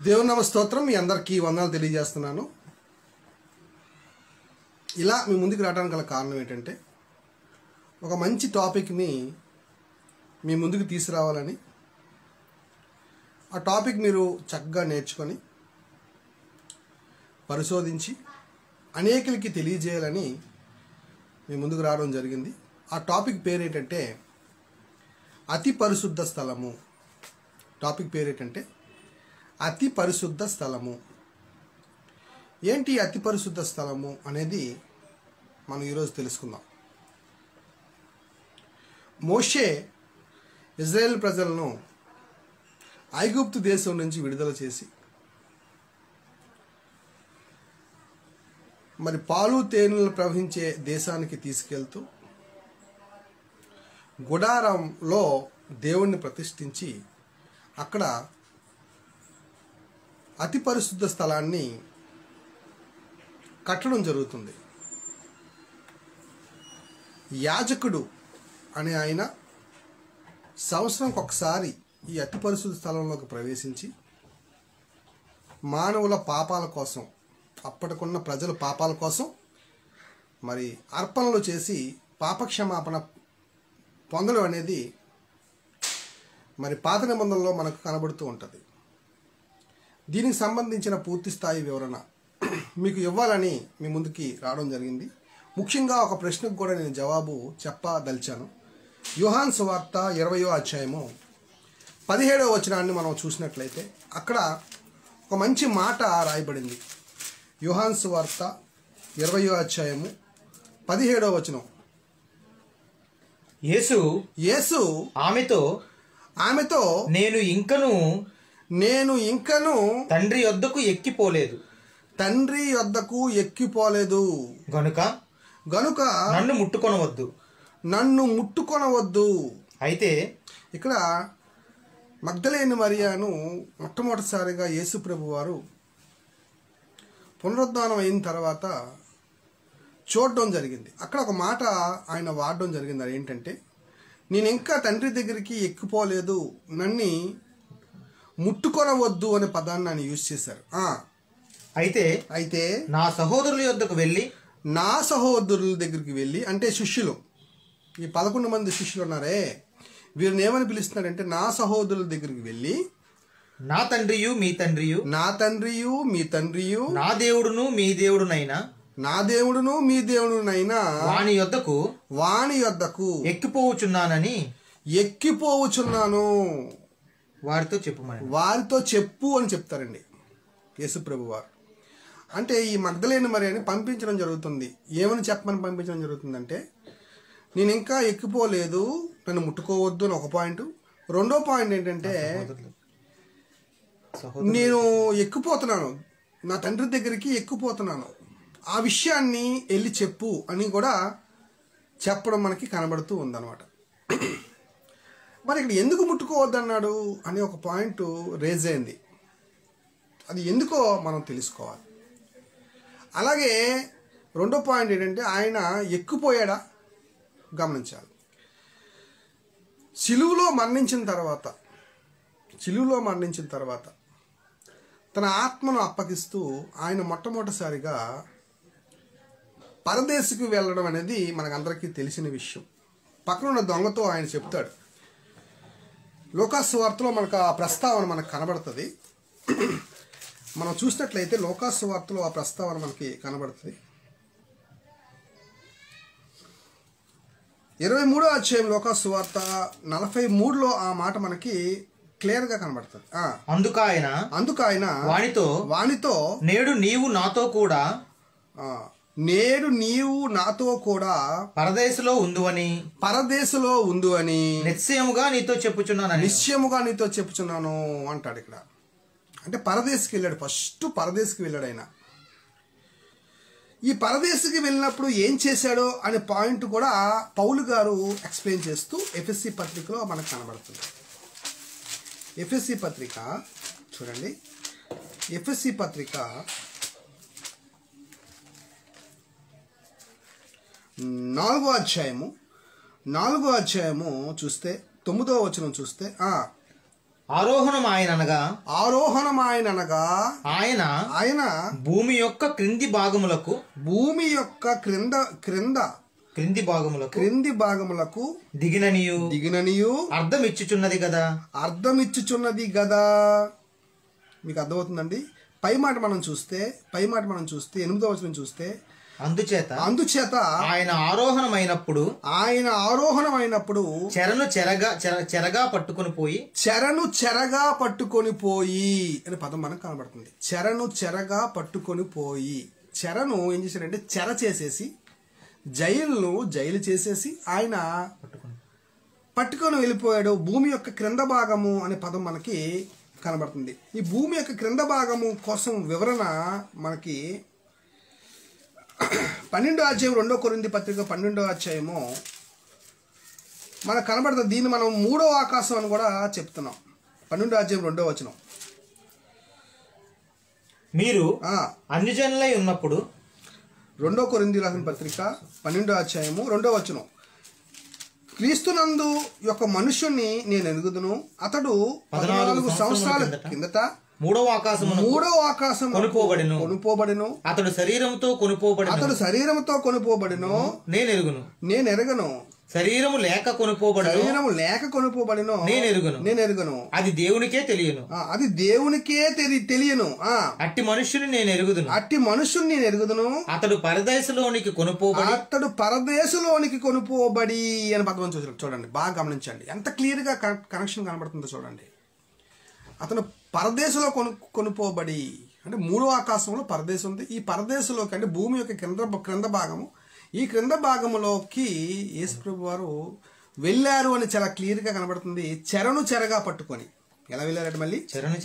దేవుని నామ స్తోత్రం. మీ అందరికీ వందనాలు తెలియజేస్తున్నాను. ఇలా మీ ముందుకు రావడానికి గల కారణం ఏంటంటే, ఒక మంచి టాపిక్ని మీ ముందుకు తీసుకురావాలని, ఆ టాపిక్ మీరు చక్కగా నేర్చుకొని పరిశోధించి అనేకులకి తెలియజేయాలని మీ ముందుకు రావడం జరిగింది. ఆ టాపిక్ పేరు ఏంటంటే అతి పరిశుద్ధ స్థలము. టాపిక్ పేరు ఏంటంటే అతి పరిశుద్ధ స్థలము. ఏంటి అతి పరిశుద్ధ స్థలము అనేది మనం ఈరోజు తెలుసుకుందాం. మోషే ఇజ్రాయేల్ ప్రజలను ఐగుప్తు దేశం నుంచి విడుదల చేసి మరి పాలు తేనెలు ప్రవహించే దేశానికి తీసుకెళ్తూ గుడారంలో దేవుణ్ణి ప్రతిష్ఠించి అక్కడ అతి పరిశుద్ధ స్థలాన్ని కట్టడం జరుగుతుంది. యాజకుడు అనే ఆయన సంవత్సరానికి ఒకసారి ఈ అతి పరిశుద్ధ స్థలంలోకి ప్రవేశించి మానవుల పాపాల కోసం, అప్పటికున్న ప్రజల పాపాల కోసం మరి అర్పణలు చేసి పాపక్షమాపణ పొందడం అనేది మరి పాత నిబంధనలో మనకు కనబడుతూ ఉంటుంది. దీనికి సంబంధించిన పూర్తి స్థాయి వివరణ మీకు ఇవ్వాలని మీ ముందుకి రావడం జరిగింది. ముఖ్యంగా ఒక ప్రశ్నకు కూడా నేను జవాబు చెప్పదలిచాను. యోహాను సువార్త 20వ అధ్యాయము 17వ వచనాన్ని మనం చూసినట్లయితే అక్కడ ఒక మంచి మాట రాయబడింది. యోహాను సువార్త 20వ అధ్యాయము 17వ వచనం. యేసు ఆమెతో నేను ఇంకను తండ్రి యొద్దకు ఎక్కిపోలేదు గనుక నన్ను ముట్టుకొనవద్దు. అయితే ఇక్కడ మగ్దలేని మరియను మొట్టమొదటిసారిగా యేసు ప్రభు వారు పునరుద్ధానం అయిన తర్వాత చూడడం జరిగింది. అక్కడ ఒక మాట ఆయన వాడడం జరిగింది. అది ఏంటంటే, నేను ఇంకా తండ్రి దగ్గరికి ఎక్కిపోలేదు, నన్ను ముట్టుకొనవద్దు అనే పదాన్ని ఆయన యూజ్ చేశారు. అయితే నా సహోదరుల దగ్గరికి వెళ్ళి, అంటే శిష్యులు, ఈ 11 మంది శిష్యులు ఉన్నారే, వీరిని ఏమని పిలుస్తున్నారంటే నా సహోదరుల దగ్గరికి వెళ్ళి, నా తండ్రియు మీ తండ్రియు నా దేవుడును మీ దేవుడునైనా వాని యొద్దకు ఎక్కిపోవచ్చున్నాను వారితో చెప్పు అని చెప్తారండి యేసు ప్రభు వారు. అంటే ఈ మగ్దలేని మరియని పంపించడం జరుగుతుంది. ఏమని చెప్పమని పంపించడం జరుగుతుందంటే, నేను ఇంకా ఎక్కిపోలేదు, నన్ను ముట్టుకోవద్దు అని ఒక పాయింట్. రెండో పాయింట్ ఏంటంటే, నేను ఎక్కిపోతున్నాను, నా తండ్రి దగ్గరికి ఎక్కిపోతున్నాను, ఆ విషయాన్ని వెళ్ళి చెప్పు అని కూడా చెప్పడం మనకి కనబడుతూ ఉందన్నమాట. మరి ఇక్కడ ఎందుకు ముట్టుకోవద్దన్నాడు అనే ఒక పాయింట్ రేజ్ అయింది. అది ఎందుకో మనం తెలుసుకోవాలి. అలాగే రెండో పాయింట్ ఏంటంటే, ఆయన ఎక్కిపోయాడా గమనించాలి. సిలువలో మరణించిన తర్వాత తన ఆత్మను అప్పగిస్తూ ఆయన మొట్టమొదటిసారిగా పరదేశకు వెళ్ళడం అనేది మనకందరికీ తెలిసిన విషయం. పక్కన ఉన్న దొంగతో ఆయన చెప్తాడు. లోకాసు వార్తలో మనకు ఆ ప్రస్తావన మనకు కనబడుతుంది. మనం చూసినట్లయితే లోకాసు వార్తలో ఆ ప్రస్తావన మనకి కనబడుతుంది. 23వ అధ్యాయం లోకాసు వార్త 43లో ఆ మాట మనకి క్లియర్ గా కనబడుతుంది. అందుకు ఆయన వానితో నేడు నీవు నాతో కూడా పరదేశంలో ఉందువని నిశ్చయముగా నీతో చెప్పుచున్నాను అంటాడు ఇక్కడ. అంటే పరదేశకి వెళ్ళాడు, ఫస్ట్ పరదేశకి వెళ్ళాడు ఆయన. ఈ పరదేశకి వెళ్ళినప్పుడు ఏం చేశాడో అనే పాయింట్ కూడా పౌలు గారు ఎక్స్ప్లెయిన్ చేస్తూ ఎఫెసీ పత్రికలో మనకు కనబడుతుంది. ఎఫెసీ పత్రిక చూడండి. ఎఫెసీ పత్రిక 4వ అధ్యాయము చూస్తే 9వ వచనం చూస్తే, ఆరోహణమాయననగా ఆరోహణమాయననగా ఆయన ఆయన భూమి యొక్క క్రింది భాగములకు భూమి యొక్క క్రింది భాగములకు దిగిననియు అర్థమిచ్చుచున్నది కదా. అర్థమిచ్చుచున్నది గదా. మీకు అర్థమవుతుందండి. పై మాట మనం చూస్తే 8వ వచనం చూస్తే అందుచేత ఆయన ఆరోహణమైనప్పుడు చెరను చెరగా పట్టుకొని పోయి అనే పదం మనకు కనబడుతుంది. చెరను చెరగా పట్టుకొని పోయి. చెరను ఏం చేశాడంటే చెర చేసేసి జైలు చేసేసి ఆయన పట్టుకొని వెళ్ళిపోయాడు. భూమి యొక్క క్రింద భాగము అనే పదం మనకి కనబడుతుంది. ఈ భూమి యొక్క క్రింద భాగము కోసం వివరణ మనకి 12వ అధ్యాయం 2 కొరింథీ పత్రిక 12వ అధ్యాయము మనకు కనబడుతుంది. దీన్ని మనం 3వ ఆకాశం అని కూడా చెప్తున్నాం. 12వ అధ్యాయం 2వ వచనం. మీరు అన్ని జనులై ఉన్నప్పుడు 2 కొరింథీ రాసిన పత్రిక 12వ అధ్యాయము 2వ వచనం. క్రీస్తునందు యొక్క మనుష్యుణ్ణి నేను ఎరుగుదును, అతడు 14 సంవత్సరాల కిందట మూడవ ఆకాశం కొనుపోబడెను. అతడు శరీరముతో కొనుపోబడెను. నేను ఎరగను. శరీరము లేక కొనుపోబడెను. నేను ఎరుగను. అది దేవునికే తెలియను. అట్టి మనుష్యుని నేను ఎరుగుదును. అతడు పరదేశంలోనికి కొనుపోబడి అని పదం చూడండి. బాగా గమనించండి. ఎంత క్లియర్ గా కనెక్షన్ కనబడుతుందో చూడండి. అతను పరదేశంలో కొనుపోబడి అంటే 3వ ఆకాశంలో పరదేశం ఉంది. ఈ పరదేశంలోకి అంటే భూమి యొక్క క్రింద భాగము, ఈ క్రింద భాగంలోకి యేసుప్రభు వారు వెళ్ళారు అని చాలా క్లియర్ గా కనబడుతుంది. చెరను చెరగా పట్టుకొని. ఎలా వెళ్ళారంటే మళ్ళీ చెరను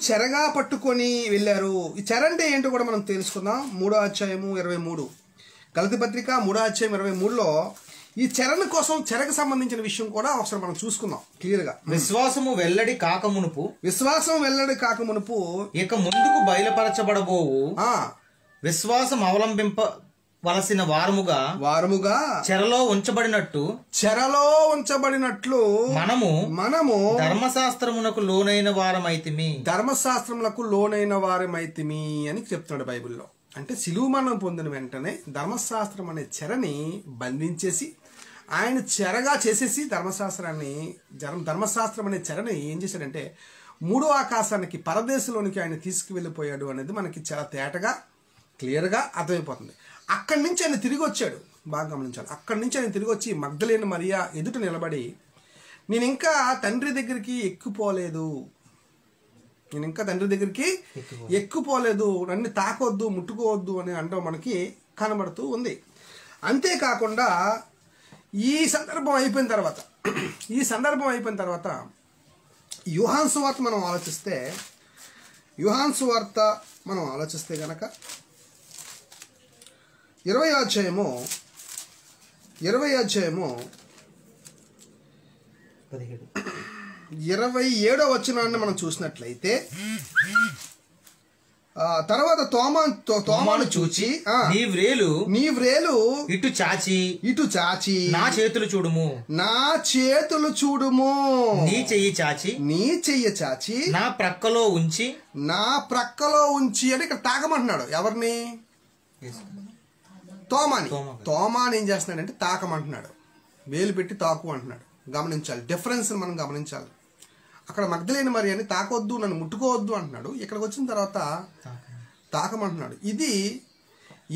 చెరగా పట్టుకొని వెళ్ళారు. ఈ చెర అంటే ఏంటో కూడా మనం తెలుసుకుందాం. 3వ అధ్యాయము 23 గలతీ పత్రిక 3వ అధ్యాయం 23లో ఈ చెరకు సంబంధించిన విషయం కూడా ఒకసారి మనం చూసుకుందాం క్లియర్ గా. విశ్వాసము వెల్లడి కాకమునుపు ఇక ముందుకు బయలుపరచబడబోవు విశ్వాసం అవలంబింపవలసిన వారముగా చెరలో ఉంచబడినట్లు మనము ధర్మశాస్త్రమునకు లోనైన వారమైతిమి అని చెప్తున్నాడు బైబిల్లో. అంటే శిలువ మరణం పొందిన వెంటనే ధర్మశాస్త్రం అనే చెరని బంధించేసి ఆయన చెరగా చేసేసి ధర్మశాస్త్రం అనే చెరని ఏం చేశాడంటే 3వ ఆకాశానికి పరదేశంలోనికి ఆయన తీసుకువెళ్ళిపోయాడు అనేది మనకి చాలా తేటగా క్లియర్గా అర్థమైపోతుంది. అక్కడి నుంచి ఆయన తిరిగి వచ్చాడు. బాగా గమనించాలి. అక్కడి నుంచి ఆయన తిరిగి వచ్చి మగ్దలేని మరియా ఎదుట నిలబడి నేను ఇంకా తండ్రి దగ్గరికి ఎక్కిపోలేదు, నన్ను తాకొద్దు, ముట్టుకోవద్దు అని అంటూ మనకి కనబడుతూ ఉంది. అంతేకాకుండా ఈ సందర్భం అయిపోయిన తర్వాత యోహాను సువార్త మనం ఆలోచిస్తే గనక 20వ అధ్యాయము 27వ వచనాన్ని మనం చూసినట్లయితే తర్వాత తోమాను చూచి నీ వ్రేలు ఇటు చాచి నా చేతులు చూడుము నీ చెయ్యి చాచి నా ప్రక్కలో ఉంచి అని ఇక్కడ తాకమంటున్నాడు. ఎవరిని? తోమాని ఏం చేస్తున్నాడంటే తాకమంటున్నాడు. వేలు పెట్టి తాకు అంటున్నాడు. గమనించాలి, డిఫరెన్స్ మనం గమనించాలి. అక్కడ మగ్దలేని మరియని తాకొద్దు, నన్ను ముట్టుకోవద్దు అంటున్నాడు. ఇక్కడికి వచ్చిన తర్వాత తాకమంటున్నాడు. ఇది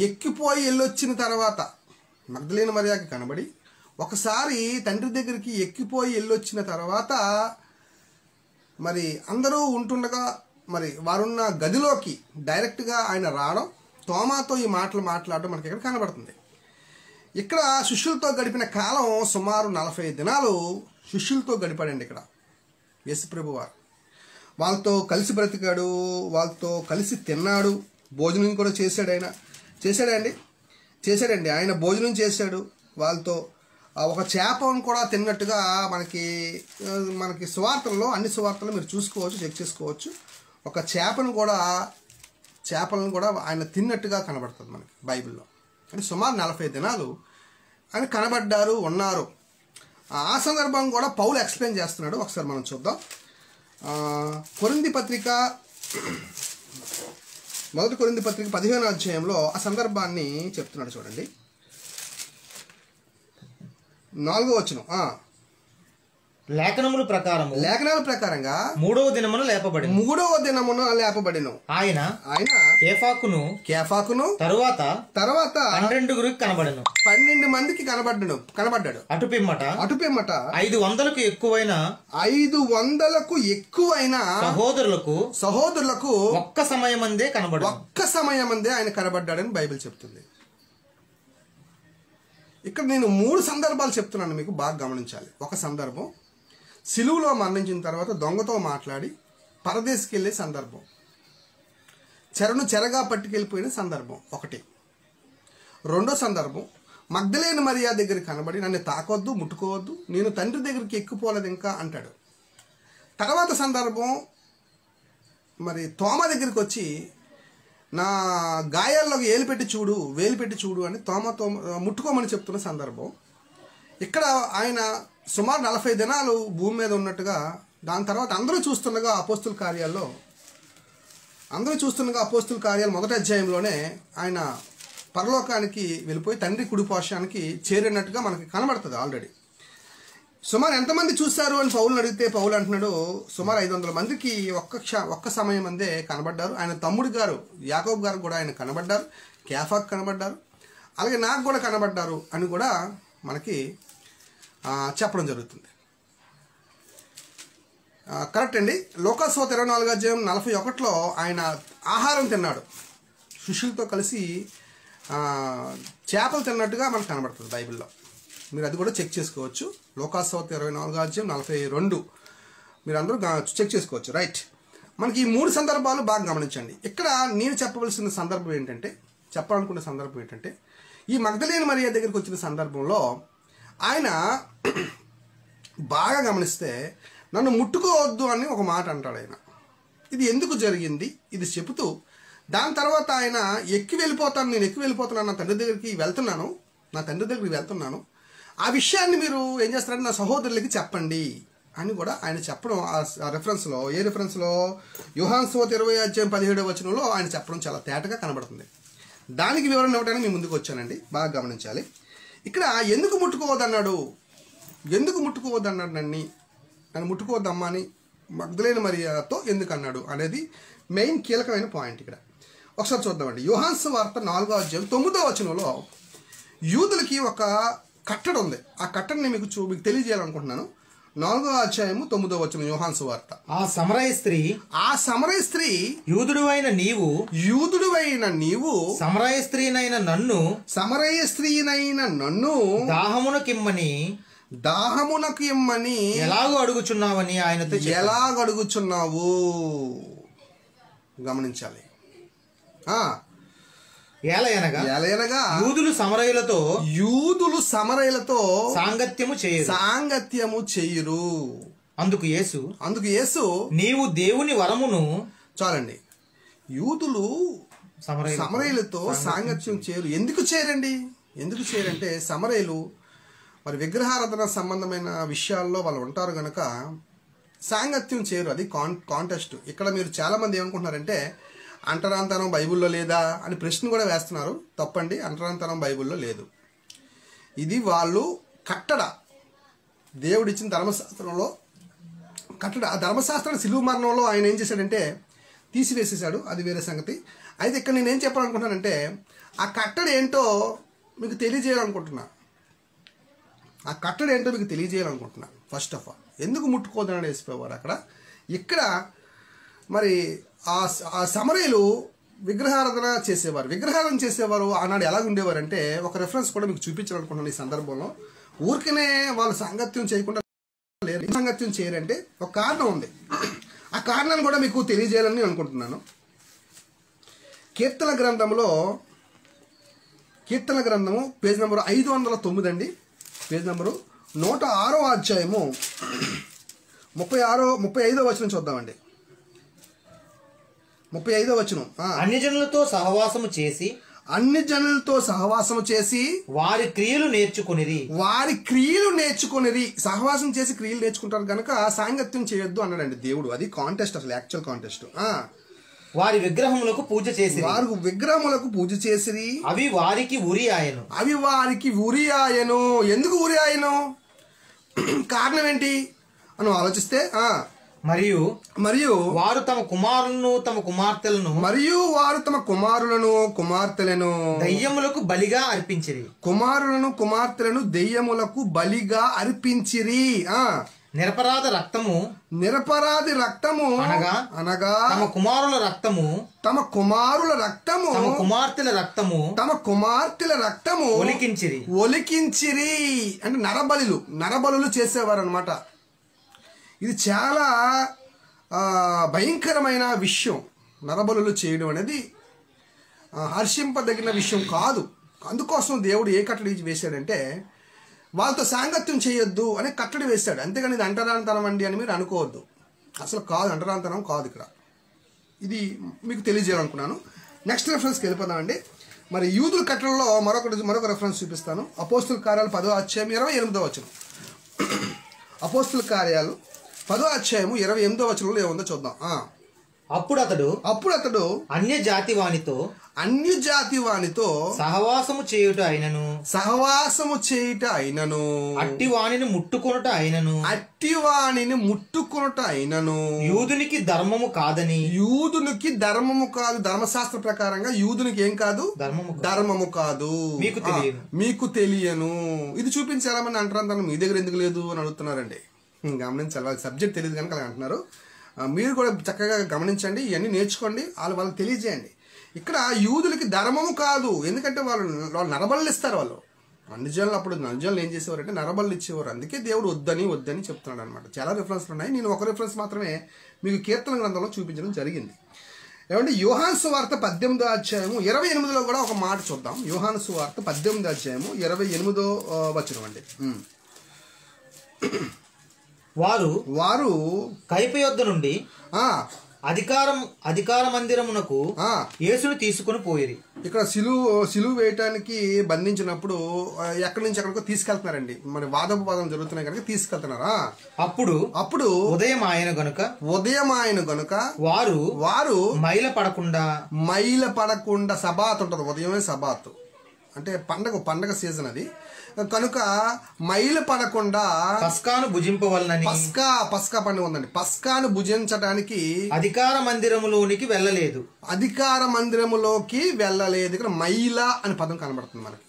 ఎక్కిపోయి వెళ్ళొచ్చిన తర్వాత మగ్దలేని మరియకి కనబడి ఒకసారి తండ్రి దగ్గరికి ఎక్కిపోయి వెళ్ళొచ్చిన తర్వాత మరి అందరూ ఉంటుండగా మరి వారున్న గదిలోకి డైరెక్ట్గా ఆయన రావడం, తోమాతో ఈ మాటలు మాట్లాడడం మనకి ఇక్కడ కనబడుతుంది. ఇక్కడ శిష్యులతో గడిపిన కాలం సుమారు 45 దినాలు శిష్యులతో గడిపాడండి ఇక్కడ యేసుప్రభు వారు. వాళ్ళతో కలిసి బ్రతికాడు, వాళ్ళతో కలిసి తిన్నాడు, భోజనం కూడా చేశాడండి. ఆయన భోజనం చేశాడు వాళ్ళతో. ఒక చేపను కూడా తిన్నట్టుగా మనకి సువార్తల్లో, అన్ని సువార్తల్లో మీరు చూసుకోవచ్చు, చెక్ చేసుకోవచ్చు. ఒక చేపలను కూడా ఆయన తిన్నట్టుగా కనబడుతుంది మనకి బైబిల్లో. అంటే సుమారు 45 దినాలు ఆయన కనబడ్డారు, ఉన్నారు. ఆ సందర్భం కూడా పౌలు ఎక్స్ప్లెయిన్ చేస్తున్నాడు. ఒకసారి మనం చూద్దాం. కొరింథీ పత్రిక, మొదటి కొరింథీ పత్రిక 15వ అధ్యాయంలో ఆ సందర్భాన్ని చెప్తున్నాడు చూడండి. 4వ వచనం. లేఖనముల ప్రకారంగా మూడవ దినమున లేపబడిను. ఆయన కేఫాకును తరువాత 12 కనబడను. 12 మందికి కనబడ్డాడు. అటుపిమ్మట 500కు ఎక్కువైన సహోదరులకు ఒక్క సమయమందే ఆయన కనబడ్డాడని బైబిల్ చెప్తుంది. ఇక్కడ నేను 3 సందర్భాలు చెప్తున్నాను, మీకు బాగా గమనించాలి. ఒక సందర్భం సిలువలో మరణించిన తర్వాత దొంగతో మాట్లాడి పరదేశికి వెళ్ళే సందర్భం, చెరగా పట్టుకెళ్ళిపోయిన సందర్భం ఒకటి. రెండో సందర్భం మగ్దలేని మరియా దగ్గరికి కనబడి నన్ను తాకొద్దు, ముట్టుకోవద్దు, నేను తండ్రి దగ్గరికి ఎక్కిపోలేదు ఇంకా అంటాడు. తర్వాత సందర్భం మరి తోమ దగ్గరికి వచ్చి నా గాయాల్లోకి వేలు పెట్టి చూడు అని తోమతో ముట్టుకోమని చెప్తున్న సందర్భం. ఇక్కడ ఆయన సుమారు 40 దినాలు భూమి మీద ఉన్నట్టుగా, దాని తర్వాత అందరూ చూస్తుండగా అపోస్తుల కార్యాలు మొదటి అధ్యాయంలోనే ఆయన పరలోకానికి వెళ్ళిపోయి తండ్రి కుడిపాశానికి చేరినట్టుగా మనకి కనబడుతుంది ఆల్రెడీ. సుమారు ఎంతమంది చూశారు అని పౌలుని అడిగితే పౌలు అంటున్నాడు సుమారు 500 మందికి ఒక్క సమయం అందే కనబడ్డారు. ఆయన తమ్ముడు గారు యాకోబు గారు కూడా ఆయన కనబడ్డారు, కేఫాకు కనబడ్డారు, అలాగే నాకు కూడా కనబడ్డారు అని కూడా మనకి చెప్పడం జరుగుతుంది. కరెక్ట్ అండి. లోకాసువార్త 24వ అధ్యాయం 41లో ఆయన ఆహారం తిన్నాడు, శిష్యులతో కలిసి చేపలు తిన్నట్టుగా మనకు కనబడుతుంది బైబిల్లో. మీరు అది కూడా చెక్ చేసుకోవచ్చు. లోకాసువార్త 24వ అధ్యాయం 42 మీరు అందరూ చెక్ చేసుకోవచ్చు. రైట్. మనకి ఈ 3 సందర్భాలు బాగా గమనించండి. ఇక్కడ నేను చెప్పాలనుకున్న సందర్భం ఏంటంటే ఈ మగ్దలేని మరియా దగ్గరికి వచ్చిన సందర్భంలో ఆయన బాగా గమనిస్తే నన్ను ముట్టుకోవద్దు అని ఒక మాట అంటాడు ఆయన. ఇది ఎందుకు జరిగింది ఇది చెబుతూ దాని తర్వాత ఆయన నేను ఎక్కి వెళ్ళిపోతున్నాను, నా తండ్రి దగ్గరికి వెళ్తున్నాను, ఆ విషయాన్ని మీరు ఏం చేస్తారంటే నా సహోదరులకి చెప్పండి అని కూడా ఆయన చెప్పడం. ఆ రెఫరెన్స్లో యోహాను సువార్త 20వ అధ్యాయం 17వ వచనంలో ఆయన చెప్పడం చాలా తేటగా కనబడుతుంది. దానికి వివరణ ఇవ్వడానికి మీ ముందుకు వచ్చానండి, బాగా గమనించాలి. ఇక్కడ ఎందుకు ముట్టుకోవద్దన్నాడు నన్ను ముట్టుకోవద్దమ్మా అని మగ్దలేని మరియాతో ఎందుకు అన్నాడు అనేది మెయిన్ కీలకమైన పాయింట్ ఇక్కడ. ఒకసారి చూద్దామండి. యోహాను సువార్త 4వ అధ్యాయం 9వ వచనంలో యూదులకి ఒక కట్టడ ఉంది. ఆ కట్టడని మీకు తెలియజేయాలనుకుంటున్నాను. 4వ అధ్యాయము 9వ వచనం యోహాను సువార్త. ఆ సమరయ స్త్రీ యూదుడువైన నీవు సమరయ స్త్రీనైన నన్ను దాహమునకు ఇమ్మని ఎలాగో అడుగుచున్నావు గమనించాలి. ఏలయనగా యూదులు సమరయులతో సాంగత్యము చేయురు. అందుకు యేసు నీవు దేవుని వరమును. చాలండి. యూదులు సమరయులతో సాంగత్యం చేయరు. ఎందుకు చేయరంటే సమరయులు మరి విగ్రహారాధన సంబంధమైన విషయాల్లో వాళ్ళు ఉంటారు కనుక సాంగత్యం చేయరు. అది కాంటెస్ట్. ఇక్కడ మీరు చాలామంది ఏమనుకుంటున్నారంటే అంటరాంతరం బైబిల్లో లేదా అని ప్రశ్న కూడా వేస్తున్నారు. తప్పండి, అంటరాంతరం బైబిల్లో లేదు. ఇది వాళ్ళు కట్టడ, దేవుడిచ్చిన ధర్మశాస్త్రంలో కట్టడ. ఆ ధర్మశాస్త్రాన్ని సిలువ మరణంలో ఆయన ఏం చేశాడంటే తీసివేసేసాడు, అది వేరే సంగతి. అయితే ఇక్కడ నేనేం చెప్పాలనుకుంటున్నానంటే ఆ కట్టడ ఏంటో మీకు తెలియజేయాలనుకుంటున్నా. ఫస్ట్ ఆఫ్ ఆల్ ఎందుకు ముట్టుకోదన్నాడు యేసుప్రభువారు అక్కడ. ఇక్కడ మరి ఆ సమరయులు విగ్రహారాధన చేసేవారు. ఆనాడు ఎలా ఉండేవారంటే ఒక రెఫరెన్స్ కూడా మీకు చూపించాలనుకుంటున్నాను ఈ సందర్భంలో. ఊరికనే వాళ్ళు సాంగత్యం చేయకుండా సాంగత్యం చేయరంటే ఒక కారణం ఉంది. ఆ కారణాన్ని కూడా మీకు తెలియజేయాలని అనుకుంటున్నాను. కీర్తన గ్రంథము పేజ్ నెంబరు 509 అండి. పేజ్ నెంబరు 106వ అధ్యాయము 35వ వచనం చూద్దామండి. 35వ వచనం. అన్యజనులతో సహవాసము చేసి అన్ని జనులతో సహవాసము చేసి వారి క్రియలు నేర్చుకునిరి. సహవాసం చేసి క్రియలు నేర్చుకుంటారు కనుక సాంగత్యం చేయొద్దు అన్నాడండి దేవుడు. అది కాంటెస్ట్, అసలు యాక్చువల్ కాంటెస్ట్. వారి విగ్రహములకు పూజ చేసిరి. అవి వారికి ఉరి ఆయను. ఎందుకు ఉరి ఆయను? కారణం ఏంటి అని ఆలోచిస్తే మరియు వారు తమ కుమారులను దెయ్యములకు బలిగా అర్పించిరి. నిరపరాధి రక్తము అనగా తమ కుమారుల రక్తము ఒలికించిరి. అంటే నరబలులు చేసేవారు అనమాట. ఇది చాలా భయంకరమైన విషయం. నరబలులు చేయడం అనేది హర్షింపదగిన విషయం కాదు. అందుకోసం దేవుడు ఏ కట్టడి వేశాడంటే వాళ్ళతో సాంగత్యం చేయొద్దు అనే కట్టడి వేశాడు. అంతేగాని ఇది అంటరానితనం అండి అని మీరు అనుకోవద్దు. అసలు కాదు, అంటరానితనం కాదు ఇక్కడ. ఇది మీకు తెలియజేయాలనుకున్నాను. నెక్స్ట్ రెఫరెన్స్కి వెళ్ళిపోదామండి. మరి యూదుల కట్టడలో మరొక రెఫరెన్స్ చూపిస్తాను. అపోస్తుల కార్యాలు 10వ అధ్యాయం 28వ వచనం. అపోస్తుల కార్యాలు 10వ అధ్యాయము 28వ వచనంలో ఏముందో చూద్దాం. అప్పుడు అతడు అన్య జాతి వానితో సహవాసము చేయుట అయినను అట్టి వానిని ముట్టుకొనుట అయినను యూదునికి ధర్మము కాదు. ధర్మశాస్త్ర ప్రకారంగా యూదునికి ఏం కాదు? ధర్మము కాదు. మీకు తెలియను. ఇది చూపించాలని అంటారు. మీ దగ్గర ఎందుకు లేదు అని అడుగుతున్నారండి. గమనించాలి. వాళ్ళకి సబ్జెక్ట్ తెలియదు కనుక అలా అంటున్నారు. మీరు కూడా చక్కగా గమనించండి, ఇవన్నీ నేర్చుకోండి, వాళ్ళకి తెలియజేయండి. ఇక్కడ యూదులకి ధర్మము కాదు. ఎందుకంటే వాళ్ళు నరబళ్ళు ఇస్తారు. వాళ్ళు అప్పుడు నజన్లు ఏం చేసేవారంటే నరబళ్ళు ఇచ్చేవారు. అందుకే దేవుడు వద్దని చెప్తున్నాడు అనమాట. చాలా రిఫరెన్స్లు ఉన్నాయి. నేను ఒక రిఫరెన్స్ మాత్రమే మీకు కీర్తన గ్రంథంలో చూపించడం జరిగింది. ఏమంటే యోహాను సువార్త 18వ అధ్యాయము 28లో కూడా ఒక మాట చూద్దాం. యోహాను సువార్త 18వ అధ్యాయము 28వ వచనం అండి. వారు కైప యొద్ద నుండి అధికార మందిరమునకు యేసును తీసుకుని పోయిరి. ఇక్కడ సిలువ వేయటానికి బంధించినప్పుడు ఎక్కడి నుంచి ఎక్కడికో తీసుకెళ్తున్నారండి. మరి వాదోపవాదం జరుగుతున్నాయి కనుక తీసుకెళ్తున్నారా. అప్పుడు ఉదయం ఆయన గనుక వారు మైల పడకుండా సబాత్ ఉంటుంది. ఉదయమే సబాత్ అంటే పండగ సీజన్ అది కనుక మైలు పడకుండా పస్కాను భుజింపవలనని పస్కా పండుగ ఉందండి. పస్కాను భుజించడానికి అధికార మందిరములోకి వెళ్ళలేదు. ఇక్కడ మైలా అని పదం కనబడుతుంది మనకి.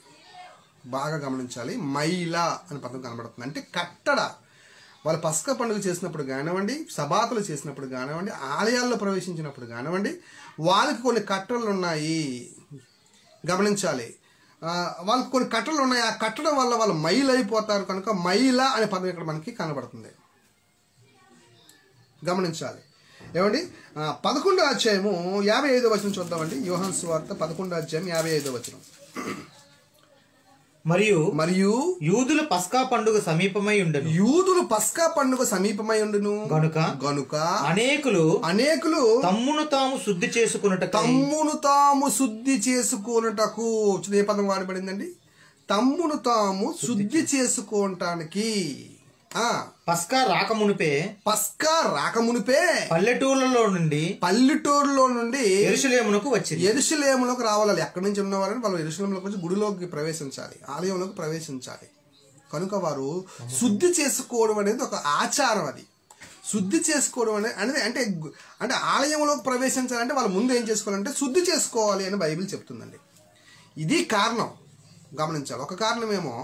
బాగా గమనించాలి. మైలా అని పదం కనబడుతుంది. అంటే కట్టడ. వాళ్ళు పస్కా పండుగ చేసినప్పుడు కానివ్వండి, సబాతులు చేసినప్పుడు కానివ్వండి, ఆలయాల్లో ప్రవేశించినప్పుడు కానివ్వండి, వాళ్ళకి కొన్ని కట్టడలు ఉన్నాయి. గమనించాలి. వాళ్ళకి కొన్ని కట్టడలు ఉన్నాయి. ఆ కట్టడం వల్ల వాళ్ళు మైలు అయిపోతారు కనుక మైలా అనే పదం ఇక్కడ మనకి కనబడుతుంది. గమనించాలి. ఏమండి 11వ అధ్యాయము 55వ వచనం చూద్దామండి. యోహాను సువార్త 11వ అధ్యాయం 55వ వచనం. మరియు యూదుల పస్కా పండుగ సమీపమై ఉండును గనుక అనేకులు తమ్మును తాము శుద్ధి చేసుకొనుటకు ఏ పదం వాడబడిందండి? తమ్మును తాము శుద్ధి చేసుకోవటానికి. పస్కా రాకమునిపే పల్లెటూరులో నుండి యెరూషలేమునకు రావాలి. ఎక్కడి నుంచి ఉన్నవారని వాళ్ళు యెరూషలేములోకి వచ్చి గుడిలోకి ప్రవేశించాలి, ఆలయంలోకి ప్రవేశించాలి. కనుక వారు శుద్ధి చేసుకోవడం అనేది ఒక ఆచారం. అది శుద్ధి చేసుకోవడం అనేది అంటే ఆలయంలోకి ప్రవేశించాలంటే వాళ్ళు ముందు ఏం చేసుకోవాలంటే శుద్ధి చేసుకోవాలి అని బైబిల్ చెప్తుందండి. ఇది కారణం. గమనించాలి. ఒక కారణమేమో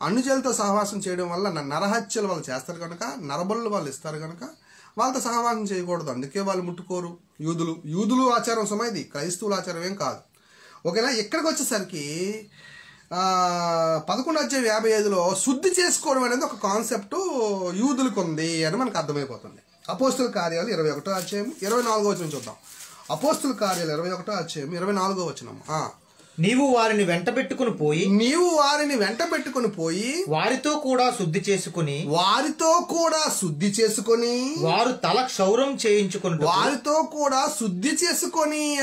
అన్యజనులతో సహవాసం చేయడం వల్ల నరహత్యలు వాళ్ళు చేస్తారు కనుక, నరబలులు వాళ్ళు ఇస్తారు కనుక వాళ్ళతో సహవాసం చేయకూడదు. అందుకే వాళ్ళు ముట్టుకోరు. యూదులు ఆచారం సుమైది, క్రైస్తవుల ఆచారం ఏం కాదు. ఓకేనా. ఇక్కడికి వచ్చేసరికి 11వ అధ్యాయం 55లో శుద్ధి చేసుకోవడం అనేది ఒక కాన్సెప్ట్ యూదులకు ఉంది అని మనకు అర్థమైపోతుంది. అపోస్తుల కార్యాలు 21వ అధ్యాయం 24వ వచనం చూద్దాం. అపోస్తుల కార్యాలు 21వ అధ్యాయం 24వ వచనం. నీవు వారిని వెంట పెట్టుకుని పోయి వారితో కూడా శుద్ధి చేసుకుని వారు తల క్షౌరం చేయించుకుని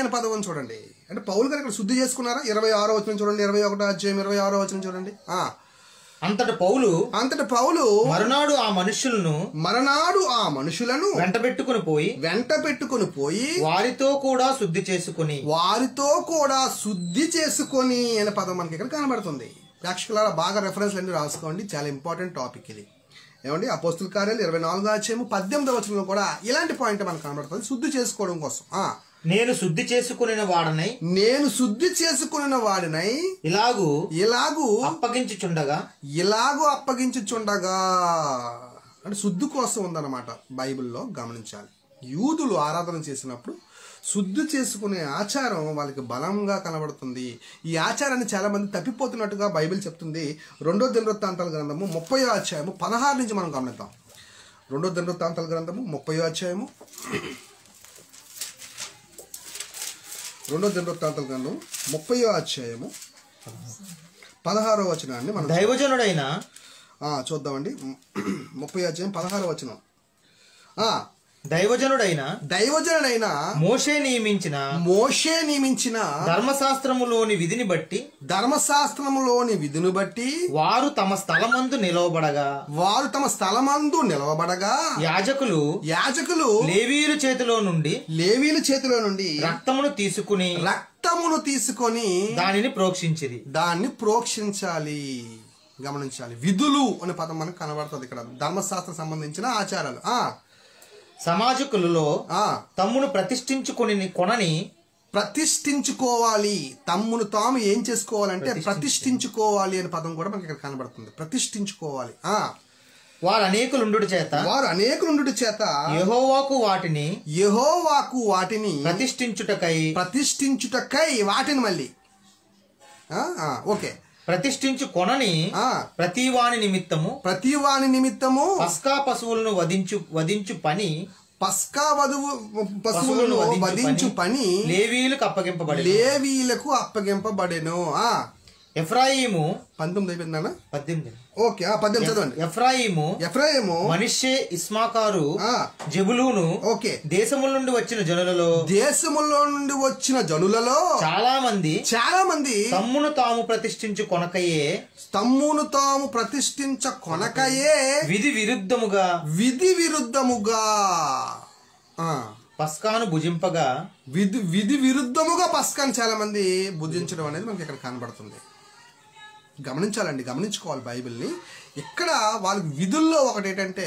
అని పదం చూడండి. అంటే పౌలు గారు ఇక్కడ శుద్ధి చేసుకున్నారా? 26వ వచనం చూడండి, 21వ అధ్యాయం 26వ వచనం చూడండి. అంతట పౌలు మరునాడు ఆ మనుషులను వెంట పెట్టుకుని పోయి వారితో కూడా శుద్ధి చేసుకుని అనే పదం మనకి ఇక్కడ కనబడుతుంది. ప్రేక్షకులారా బాగా రెఫరెన్స్ అన్ని రాసుకోండి, చాలా ఇంపార్టెంట్ టాపిక్ ఇది. ఏమండి, అపోస్తుల కార్యాలు 24వ అధ్యాయం 18వ వచనంలో కూడా ఇలాంటి పాయింట్ మనకు కనబడుతుంది, శుద్ధి చేసుకోవడం కోసం. నేను శుద్ధి చేసుకుని వాడినై ఇలాగు అప్పగించుచుండగా అంటే శుద్ధి కోసం ఉందన్నమాట బైబిల్లో గమనించాలి. యూదులు ఆరాధన చేసినప్పుడు శుద్ధి చేసుకునే ఆచారం వాళ్ళకి బలంగా కనబడుతుంది. ఈ ఆచారాన్ని చాలా మంది తప్పిపోతున్నట్టుగా బైబిల్ చెప్తుంది. 2వ దినవృత్తాంతాల గ్రంథము 30వ అధ్యాయము 16 నుంచి మనం గమనిద్దాం. 2వ దినవృత్తాంతాల గ్రంథము 30వ అధ్యాయము 2వ దినవృత్తాంతాల గ్రంథం 30వ అధ్యాయము 16వ వచనాన్ని మనం దైవజనుడైన చూద్దామండి. 30వ అధ్యాయం 16వ వచనం. దైవజనుడైన మోషే నియమించిన ధర్మశాస్త్రములోని విధిని బట్టి వారు తమ స్థలమందు నిలవబడగా యాజకులు లేవీయుల చేతిలో నుండి రక్తమును తీసుకుని దానిని ప్రోక్షించాలి. గమనించాలి, విధులు అనే పదం మనకు కనబడుతుంది ఇక్కడ. ధర్మశాస్త్రం సంబంధించిన ఆచారాలు. సమాజకులలో తమ్మును ప్రతిష్ఠించుకోవాలి. తమ్మును తాము ఏం చేసుకోవాలంటే ప్రతిష్ఠించుకోవాలి అనే పదం కూడా మనకి ఇక్కడ కనబడుతుంది. ప్రతిష్ఠించుకోవాలి. వారు అనేకులుండుట చేత యెహోవాకు వాటిని ప్రతిష్ఠించుటకై వాటిని మళ్ళీ ఓకే ప్రతిష్ఠించుకొనని ప్రతివాని నిమిత్తము పస్కా పశువులను వధించు పని లేవీయులకు అప్పగింపబడెను. ఎఫ్రాయిము 19 అయిపోయిందన్న 18. ఓకే 18 చదవండి. ఎఫ్రాయిము మనష్షే ఇస్సాకారు జెబులూను ఓకే దేశముల నుండి వచ్చిన జనులలో చాలా మంది తమ్మును తాము ప్రతిష్ఠించు కొనకయే విధి విరుద్ధముగా పస్కాను భుజింపగా విధి విరుద్ధముగా పస్కాను చాలా మంది భుజించడం అనేది మనకి ఇక్కడ కనబడుతుంది. గమనించాలండి, గమనించుకోవాలి బైబిల్ని. ఇక్కడ వాళ్ళకి విధుల్లో ఒకటి ఏంటంటే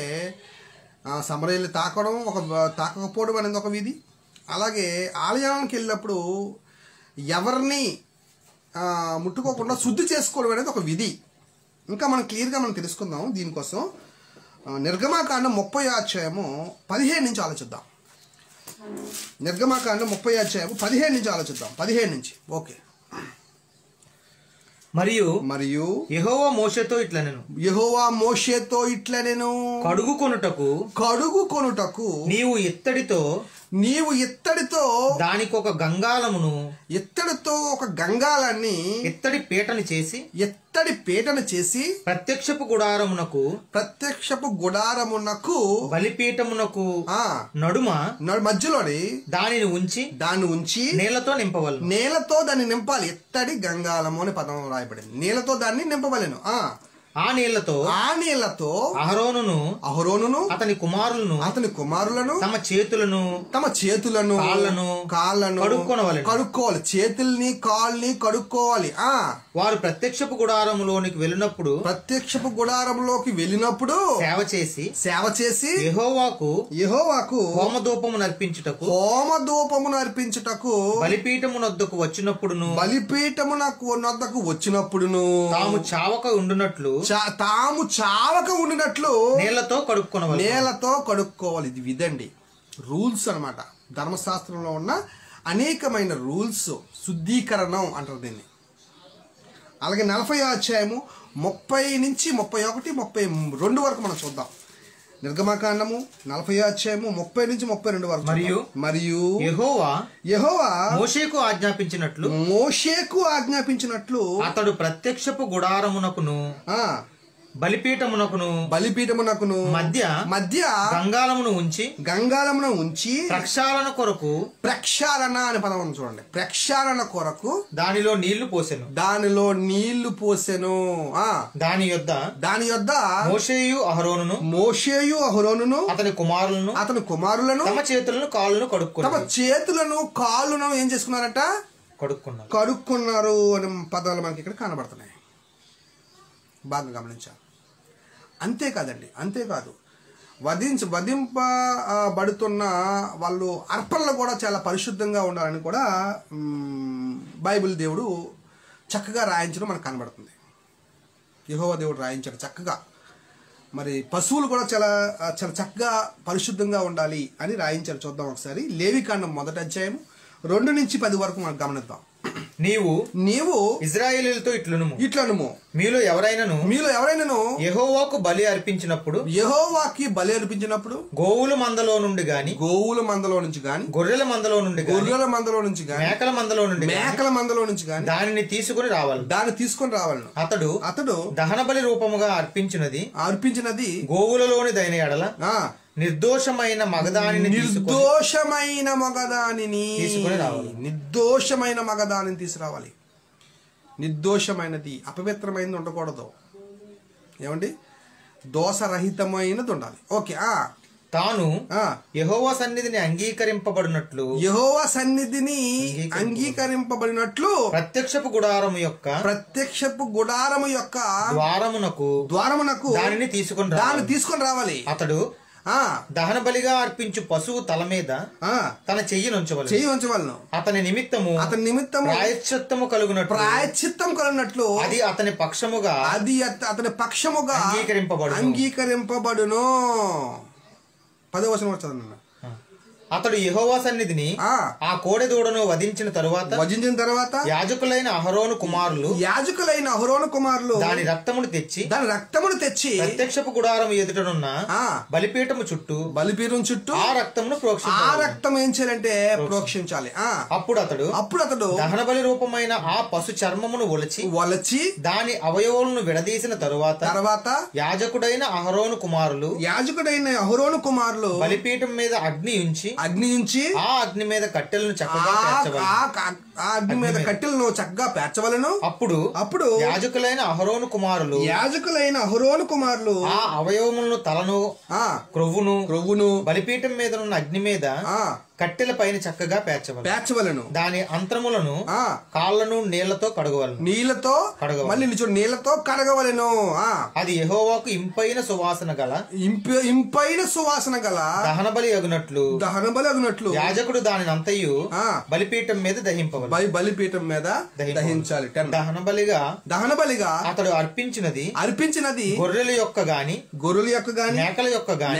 సమరయ్యలు తాకకపోవడం అనేది ఒక విధి. అలాగే ఆలయానికి వెళ్ళినప్పుడు ఎవరిని ముట్టుకోకుండా శుద్ధి చేసుకోవడం అనేది ఒక విధి. ఇంకా మనం క్లియర్గా మనం తెలుసుకుందాం. దీనికోసం నిర్గమాకాండం 30వ అధ్యాయము 15 నుంచి ఆలోచిద్దాం. నిర్గమాకాండం 30వ అధ్యాయము 15 నుంచి ఆలోచిద్దాం. 15 నుంచి ఓకే. మరియు యెహోవా మోషేతో ఇట్లనెను కడుగుకొనుటకు నీవు ఇత్తడితో దానికి ఒక గంగాలాన్ని ఇత్తడి పీటను చేసి ప్రత్యక్షపు గుడారమునకు బలిపీఠమునకు నడుమ మధ్యలోని దానిని ఉంచి నీళ్లతో దాన్ని నింపాలి. ఇత్తడి గంగాలము అనే పదం రాయబడింది. నీళ్లతో దాన్ని నింపవలెను. ఆ నీళ్లతో అహరోనును అతని కుమారులను తమ చేతులను కాళ్ళను కడుక్కోవాలి. చేతుల్ని కాళ్ళని కడుక్కోవాలి. వారు ప్రత్యక్షపు గుడారములోకి వెళ్ళినప్పుడు సేవ చేసి యెహోవాకు హోమధూపము నర్పించుటకు బలిపీఠము నొద్దకు వచ్చినప్పుడును తాము చావక ఉండినట్లు నీళ్లతో కడుక్కోవాలి. ఇది విధండి, రూల్స్ అన్నమాట. ధర్మశాస్త్రంలో ఉన్న అనేకమైన రూల్స్, శుద్ధీకరణం అంటారు దీన్ని. అలాగే 40వ అధ్యాయము 30 నుంచి 31, 32 వరకు మనం చూద్దాం. నిర్గమకాండము 40వ అధ్యాయము 30 నుంచి 32 వరకు. మరియు యెహోవా మోషేకు ఆజ్ఞాపించినట్లు అతడు ప్రత్యక్షపు గుడారమునకును బలిపీఠమునకును మధ్య గంగాళమును ఉంచి ప్రక్షాళన అనే పదం చూడండి. ప్రక్షాళన కొరకు దానిలో నీళ్లు పోసెను. దాని యొద్ద మోషేయు అహరోనును అతని కుమారులను తమ చేతులను కాళ్ళను ఏం చేసుకున్నారట? కడుక్కున్నారు అనే పదాలు మనకి ఇక్కడ కనబడుతున్నాయి. బాగా గమనించాలి. అంతేకాదు వధింపబడుతున్న వాళ్ళు అర్పణలు కూడా చాలా పరిశుద్ధంగా ఉండాలని కూడా బైబిల్ దేవుడు చక్కగా రాయించడం మనకు కనబడుతుంది. యెహోవా దేవుడు రాయించాడు చక్కగా. మరి పశువులు కూడా చాలా చక్కగా పరిశుద్ధంగా ఉండాలి అని రాయించారు. చూద్దాం ఒకసారి. లేవికాండం 1వ అధ్యాయం 2 నుంచి 10 వరకు మనం గమనిద్దాం. నీవు ఇశ్రాయేలీయులతో ఇట్లనుము, మీలో ఎవరైనాను యెహోవాకు బలి అర్పించినప్పుడు గోవుల మందలో నుంచి గాని గొర్రెల మందలో నుంచి గాని మేకల మందలో నుంచి గాని దానిని తీసుకుని రావాలి. అతడు దహన బలి రూపముగా అర్పించినది గోవులలోనిదైన ఎడల నిర్దోషమైన మగదానిని తీసుకురావాలి. నిర్దోషమైనది, అపవిత్రమైనది ఉండకూడదు. ఏమండి? దోషరహితమైనది ఉండాలి. ఓకే. తాను యెహోవా సన్నిధిని అంగీకరింపబడినట్లు ప్రత్యక్షపు గుడారము యొక్క ద్వారమునకు దానిని తీసుకొని రావాలి. అతడు దహన బలిగా అర్పించు పశువు తల మీద తన చెయ్యి ఉంచవలను. అతని నిమిత్తము ప్రాయశ్చిత్తము కలుగునట్లు అది అతని పక్షముగా అంగీకరింపబడును. 10వ వచనం వచ్చేదన్న. అతడు యెహోవా సన్నిధిని ఆ కోడె దూడను వధించిన తరువాత యాజకులైన అహరోను కుమారులు దాని రక్తమును తెచ్చి ప్రత్యక్షపు గుడారము ఎదుటనున్న బలిపీఠం చుట్టూ ఆ రక్తం ఏం చేయాలంటే ప్రోక్షించాలి. అప్పుడు అతడు దహన బలి రూపమైన ఆ పశు చర్మమును ఒలచి దాని అవయవాలను విడదీసిన తరువాత యాజకుడైన అహరోను కుమారులు బలిపీఠం మీద అగ్ని ఉంచి ఆ అగ్ని మీద కట్టెలను చక్కగా పేర్చవలను. అప్పుడు యాజకులైన అహరోను కుమారులు ఆ అవయవములను తలను క్రొవ్వును బలిపీఠం మీద ఉన్న అగ్ని మీద కట్టెల పైన చక్కగా పేర్చవలను. దాని అంతరములను కాళ్లను నీళ్లతో కడగవలను. అది యెహోవాకు ఇంపైన సువాసన గల దహన బలి అగునట్లు యాజకుడు దానిని అంతయు బలిపీఠం మీద దహించాలి. దహన బలిగా అతడు అర్పించినది గొర్రెల యొక్క గాని మేకల యొక్క గాని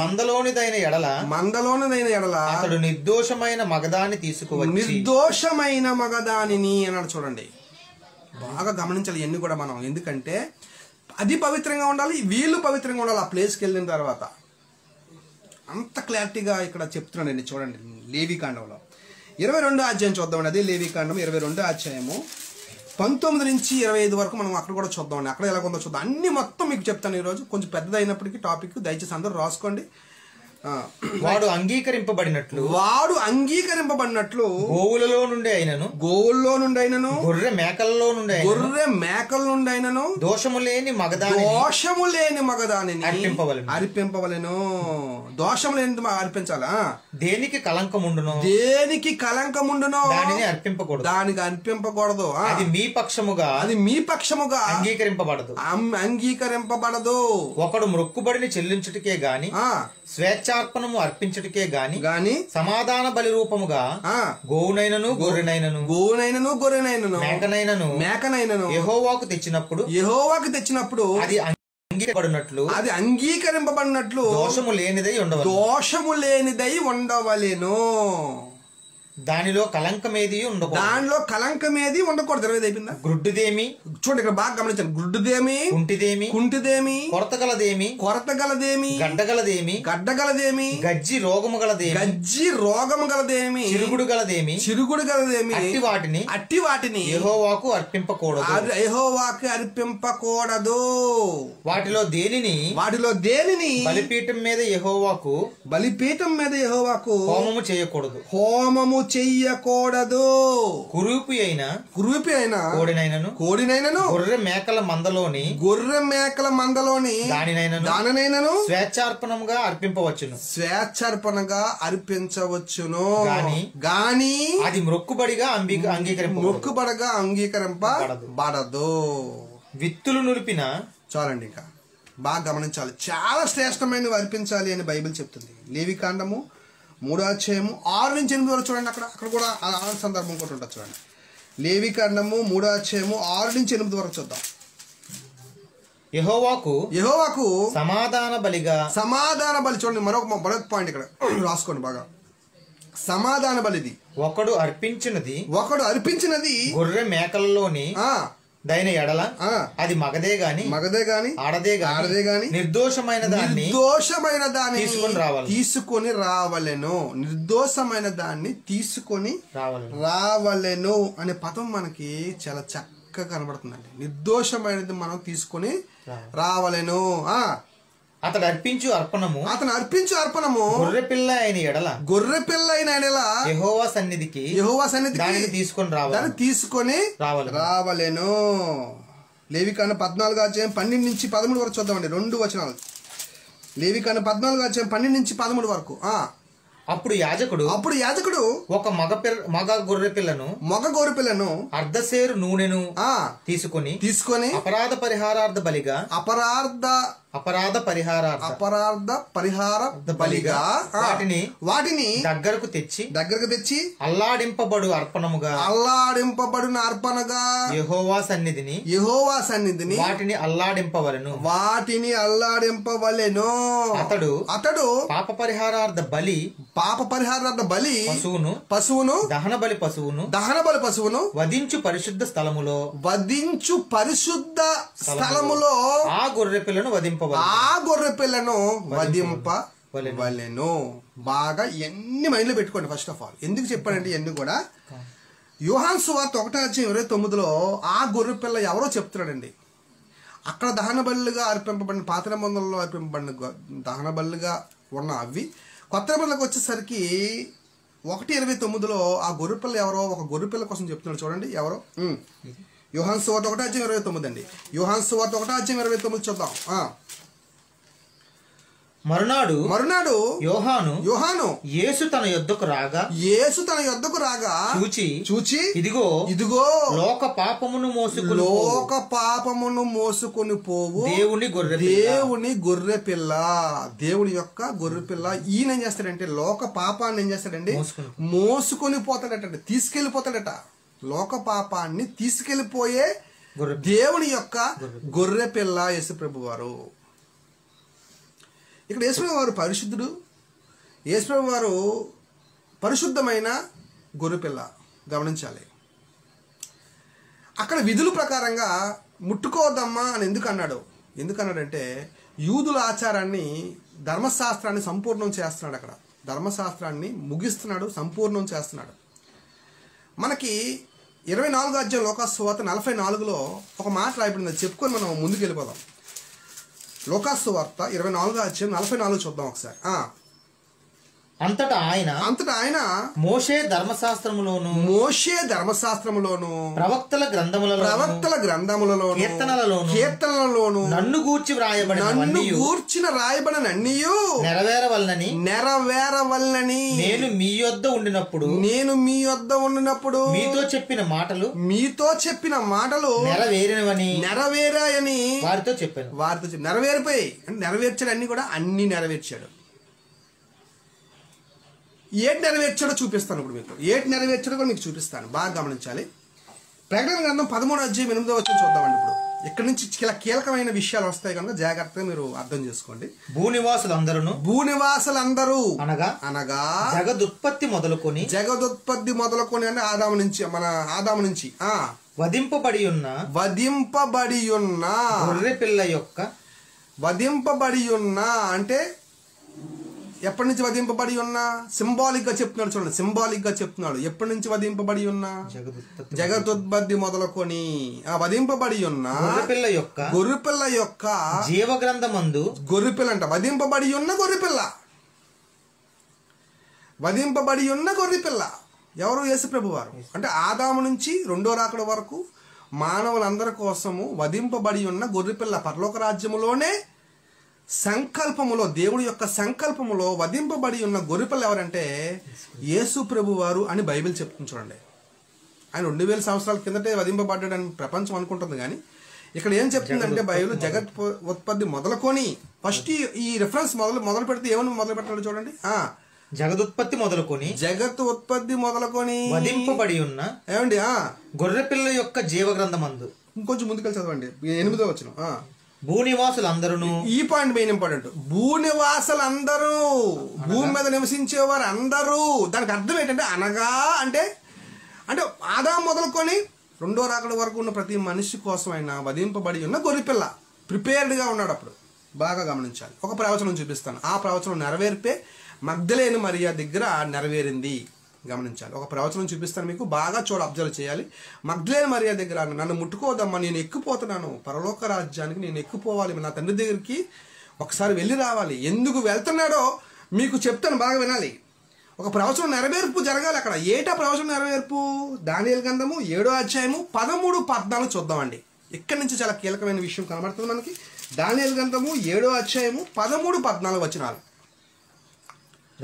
మందలోనిదైన ఎడల అతడు నిర్దోషమైన మగదాన్ని అన్నాడు. చూడండి, బాగా గమనించాలి ఇవన్నీ కూడా మనం. ఎందుకంటే అది పవిత్రంగా ఉండాలి, వీళ్ళు పవిత్రంగా ఉండాలి. ఆ ప్లేస్కి వెళ్ళిన తర్వాత అంత క్లారిటీగా ఇక్కడ చెప్తున్నానండి. చూడండి, లేవికాండంలో 22వ అధ్యాయం చూద్దామండి. అదే లేవికాండం 22వ అధ్యాయము 19 నుంచి 25 వరకు మనం అక్కడ కూడా చూద్దామండి. అక్కడ ఎలా ఉందో చూద్దాం. అన్ని మొత్తం మీకు చెప్తాను ఈరోజు. కొంచెం పెద్దదైనప్పటికీ టాపిక్ దయచేసి అందరూ రాసుకోండి. వాడు అంగీకరింపబడినట్లు గోవులలో నుండి అయినను గొర్రె మేకల నుండి అయినను దోషము లేని మగదానిని అర్పింపవలెను. దోషము లేని అర్పించాలా? దేనికి కలంకముండునో దానిని అర్పింపకూడదు. అది మీ పక్షముగా అంగీకరింపబడదు. ఒకడు మొక్కుబడిని చెల్లించుటకే గాని స్వేచ్ఛార్పణము అర్పించుటకే గాని సమాధాన బలి రూపముగా గోవునైనను గొర్రెనైనను మేకనైనను యెహోవాకు తెచ్చినప్పుడు అది అంగీకరింపబడినట్లు దోషము లేనిదై ఉండవలెను. దానిలో కలంకమేది ఉండకూడదు. దానిలో కలంకమేది ఉండకూడదు. 25 అయిపోయిందా? గ్రుడ్డుదేమి, చూడండి ఇక్కడ బాగా గమనించండి. గుడ్డుదేమి, కుంటిదేమి, కుంటిదేమి, కొరతగలదేమి, కొరతగలదేమి, గడ్డగలదేమి, గడ్డగలదేమి, గజ్జి రోగము గలదేమి, గజ్జి రోగము గలదేమి, చిరుగుడు గలదేమి, చిరుగుడు గలదేమి, అట్టి వాటిని యెహోవాకు అర్పింపకూడదు. యెహోవాకు అర్పింపకూడదు. వాటిలో దేనిని బలిపీఠం మీద యెహోవాకు హోమము చేయకూడదు. హోమము చెయ్యకూడదు. కురూపి అయిన కోడినైనను గొర్రె మేకల మందలోని దానినైనను స్వేచ్ఛార్పణముగా అర్పింపవచ్చును గాని అది మొక్కుబడిగా అంగీకరింపబడదు. విత్తులు నులిపిన, చాలండి, ఇంకా బాగా గమనించాలి. చాలా శ్రేష్టమైనవి అర్పించాలి అని బైబిల్ చెప్తుంది. లేవికాండము 3వ అధ్యాయము 6 నుంచి 8 వరకు చూడండి. అక్కడ కూడా ఆ సందర్భం కూడా ఉంటుంది. చూడండి, లేవికాండము 3వ అధ్యాయము 6 నుంచి 8 వరకు చూద్దాం. యెహోవాకు సమాధాన బలి. చూడండి, మరొక పాయింట్ ఇక్కడ రాసుకోండి బాగా. సమాధాన బలిది ఒకడు అర్పించినది గొర్రె మేకలలోని దైన ఎడల అది మగదే గాని ఆడదే గాని నిర్దోషమైన దాన్ని తీసుకొని రావలెను. నిర్దోషమైన దాన్ని తీసుకొని రావలెను అనే పదం మనకి చాలా చక్కగా కనబడుతుందండి. నిర్దోషమైనది మనం తీసుకొని రావలెను. అతను అర్పించు అర్పణము గొర్రె పిల్ల అయిన ఎడల యెహోవా సన్నిధికి దానిని తీసుకొని రావలెను. లేవికాండం 14వ అధ్యాయం 12 నుంచి 13 వరకు చూద్దామండి. 2 వచనాలు. లేవికాండం 14వ అధ్యాయం 12 నుంచి 13 వరకు. అప్పుడు యాజకుడు ఒక మగ గొర్రె పిల్లను అర్ధసేరు నూనెను తీసుకొని అపరాధ పరిహారార్థ బలిగా వాటిని దగ్గరకు తెచ్చి అల్లాడింపబడు అర్పణగా యెహోవా సన్నిధిని వాటిని అల్లాడింపవలెను. అతడు పాప పరిహారార్థ బలి పశువును దహన బలి పశువును వధించు పరిశుద్ధ స్థలములో ఆ గొర్రె పిల్లను వధింపవలెను. బాగా ఎన్ని మైండ్లో పెట్టుకోండి. ఫస్ట్ ఆఫ్ ఆల్ ఎందుకు చెప్పానంటే ఇవన్నీ కూడా యోహాను సువార్త 1:29 ఆ గొర్రె పిల్ల ఎవరో చెప్తున్నాడండి. అక్కడ దహన బలులుగా అర్పింపబడిన, పాత నిబంధనలో అర్పింపబడిన దహన బలులుగా ఉన్న అవి కొత్త నిబంధనలకు వచ్చేసరికి 1:29 ఆ గొర్రెపిల్ల ఎవరో ఒక గొర్రెపిల్ల కోసం చెప్తున్నాడు. చూడండి ఎవరో. యోహాను సువార్త 1:29 అండి. యోహాను సువార్త 1:29 చూద్దాం. మరునాడు యోహాను యేసు తన యొద్దకు రాగా చూచి ఇదిగో లోక పాపమును మోసుకొని పోవు దేవుని గొర్రె పిల్ల, దేవుని యొక్క గొర్రె పిల్ల. ఈయన ఏం చేస్తాడంటే లోక పాపాన్ని ఏం చేస్తాడండి? మోసుకొని పోతాడట, తీసుకెళ్లిపోతాడట. లోక పాపాన్ని తీసుకెళ్లిపోయే దేవుని యొక్క గొర్రె పిల్ల యేసు ప్రభు వారు. ఇక్కడ యేసుప్రభు వారు పరిశుద్ధుడు. యేసుప్రభు వారు పరిశుద్ధమైన గొర్రెపిల్ల. గమనించాలి, అక్కడ విధుల ప్రకారంగా ముట్టుకోవద్దమ్మా అని ఎందుకన్నాడంటే యూదుల ఆచారాన్ని, ధర్మశాస్త్రాన్ని సంపూర్ణం చేస్తున్నాడు. అక్కడ ధర్మశాస్త్రాన్ని ముగిస్తున్నాడు, సంపూర్ణం చేస్తున్నాడు. మనకి 24వ అధ్యాయం లోకాసు సువార్త 44లో ఒక మాట రాయబడింది. చెప్పుకొని మనం ముందుకు వెళ్ళిపోదాం. లోకాసు వార్త 24వ అధ్యాయం 44 చూద్దాం ఒకసారి. అంతటా ఆయన మోషే ధర్మశాస్త్రములోను ప్రవక్తల గ్రంథములలో కీర్తనలలోను నన్ను గూర్చిన రాయబడినన్నీయు నెరవేరవలనని నేను మీ యొద్ద ఉండినప్పుడు మీతో చెప్పిన మాటలు నెరవేరాయని వారితో చెప్పాను. నెరవేరిపోయి అంటే నెరవేర్చాడు. అన్ని నెరవేర్చాడు. ఏటి నెరవేర్చాడో చూపిస్తాను. ఇప్పుడు మీకు ఏటి నెరవేర్చాడో కూడా మీకు చూపిస్తాను. బాగా గమనించాలి. ప్రకటన గ్రంథం 13వ అధ్యాయం 8వ వచనం చూద్దామండి. ఇప్పుడు ఇక్కడ నుంచి చాలా కీలకమైన విషయాలు వస్తాయి కనుక జాగ్రత్తగా మీరు అర్థం చేసుకోండి. భూనివాసులందరూ అనగా జగదుత్పత్తి మొదలుకొని అంటే ఆదాము నుంచి వధింపబడి ఉన్న అంటే ఎప్పటి నుంచి వధింపబడి ఉన్నా సింబాలిక్ గా చెప్తున్నాడు. చూడండి, సింబాలిక్ గా చెప్తున్నాడు. ఎప్పటి నుంచి వధింపబడి ఉన్నా? జగదుత్పత్తి మొదలుకొని వధింపబడి ఉన్న గొర్రెపిల్ల యొక్క జీవగ్రంథమందు. గొర్రెపిల్ల అంట వధింపబడి ఉన్న గొర్రెపిల్ల ఎవరు? యేసుప్రభు వారు. అంటే ఆదాము నుంచి రెండో రాకడ వరకు మానవులందరి కోసము వధింపబడి ఉన్న గొర్రెపిల్ల పరలోక రాజ్యములోనే సంకల్పములో, దేవుడి యొక్క సంకల్పములో వధింపబడి ఉన్న గొర్రెపిల్ల ఎవరంటే యేసు ప్రభు వారు అని బైబిల్ చెప్తుంది. చూడండి, ఆయన 2000 సంవత్సరాల కిందటే వధింపబడ్డాడని ప్రపంచం అనుకుంటుంది. కానీ ఇక్కడ ఏం చెప్తుందంటే బైబిల్ జగత్ ఉత్పత్తి మొదలుకొని ఫస్ట్ ఈ రిఫరెన్స్ మొదలు పెడితే ఏమని మొదలు పెట్టాడు చూడండి. జగదుత్పత్తి మొదలుకొని వధింపబడి ఉన్న ఏమండి గొర్రెపిల్ల యొక్క జీవగ్రంథమందు. ఇంకొంచెం ముందుకెళ్ళి చదవండి, 8వ వచనం. భూనివాసులందరూ. ఈ పాయింట్ మెయిన్ ఇంపార్టెంట్. భూనివాసులందరూ, భూమి మీద నివసించేవారు అందరూ. దానికి అర్థం ఏంటంటే అనగా అంటే ఆదాము మొదలుకొని రెండో రాకడ వరకు ఉన్న ప్రతి మనిషి కోసం ఆయన వధింపబడి ఉన్న గొర్రెపిల్ల ప్రిపేర్డ్గా ఉన్నాడు. అప్పుడు బాగా గమనించాలి. ఒక ప్రవచనం చూపిస్తాను. ఆ ప్రవచనం నెరవేర్పే మగ్దలేని మరియా దగ్గర నెరవేరింది. గమనించాలి. ఒక ప్రవచనం చూపిస్తాను మీకు, బాగా అబ్జర్వ్ చేయాలి. మగ్దలేని మరియా దగ్గర నన్ను ముట్టుకోవద్దమ్మా, నేను ఎక్కిపోతున్నాను పరలోక రాజ్యానికి, నేను ఎక్కిపోవాలి, నా తండ్రి దగ్గరికి ఒకసారి వెళ్ళి రావాలి. ఎందుకు వెళ్తున్నాడో మీకు చెప్తాను, బాగా వినాలి. ఒక ప్రవచనం నెరవేర్పు జరగాలి అక్కడ. ఏటా ప్రవచనం నెరవేర్పు? దానియేలు గ్రంథము 7వ అధ్యాయము 13-14 చూద్దామండి. ఇక్కడి నుంచి చాలా కీలకమైన విషయం కనబడుతుంది మనకి. దానియేలు గ్రంథము 7వ అధ్యాయము 13-14 వచనాలు.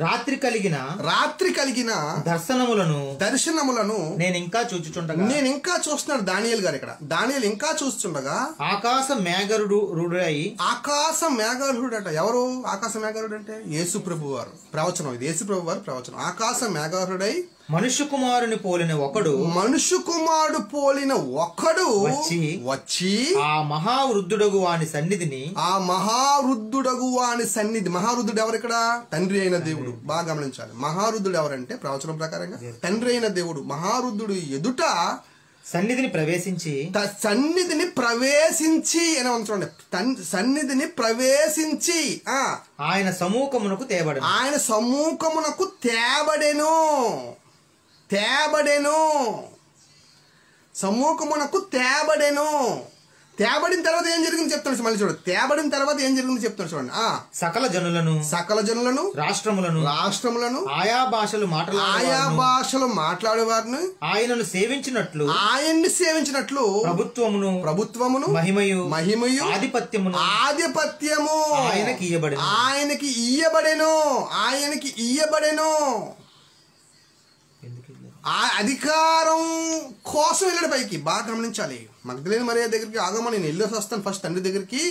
రాత్రి కలిగిన దర్శనములను నేను ఇంకా చూస్తున్నాడు దానియేలు గారు. ఇక్కడ దానియేలు ఇంకా చూస్తుండగా ఆకాశ మేఘారుడట. ఎవరు ఆకాశ మేఘారుడు అంటే? యేసు ప్రభు వారు ప్రవచనం. ఇది యేసు ప్రభు వారు ప్రవచనం. ఆకాశ మేఘారుడై మనుష్య కుమారుని పోలిన ఒకడు వచ్చి ఆ మహావృద్ధుడగు వాని సన్నిధి. మహావృద్ధుడు ఎవరు ఇక్కడ? తండ్రి అయిన దేవుడు. బాగా గమనించాలి. మహావృద్ధుడు ఎవరంటే ప్రవచనం ప్రకారంగా తండ్రి అయిన దేవుడు. మహావృద్ధుడు ఎదుట సన్నిధిని ప్రవేశించి అని చూడండి. సన్నిధిని ప్రవేశించి ఆయన సముఖమునకు తేబడెను. తేబడిన తర్వాత ఏం జరిగింది చెప్తాను. మళ్ళీ చూడండి, తేబడిన తర్వాత ఏం జరిగింది చెప్తాను చూడండి. సకల జనులను రాష్ట్రములను ఆయా భాషలు మాట్లాడేవారిని ఆయనను సేవించినట్లు ప్రభుత్వమును మహిమయు ఆధిపత్యము ఆయనకి ఇయ్యబడెను. అధికారం కోసం వెళ్ళాడు పైకి. బాగా గమనించాలి. మగ్దలేని మరియా దగ్గరికి ఆగమని నేను వెళ్ళేసి వస్తాను ఫస్ట్ తండ్రి దగ్గరికి,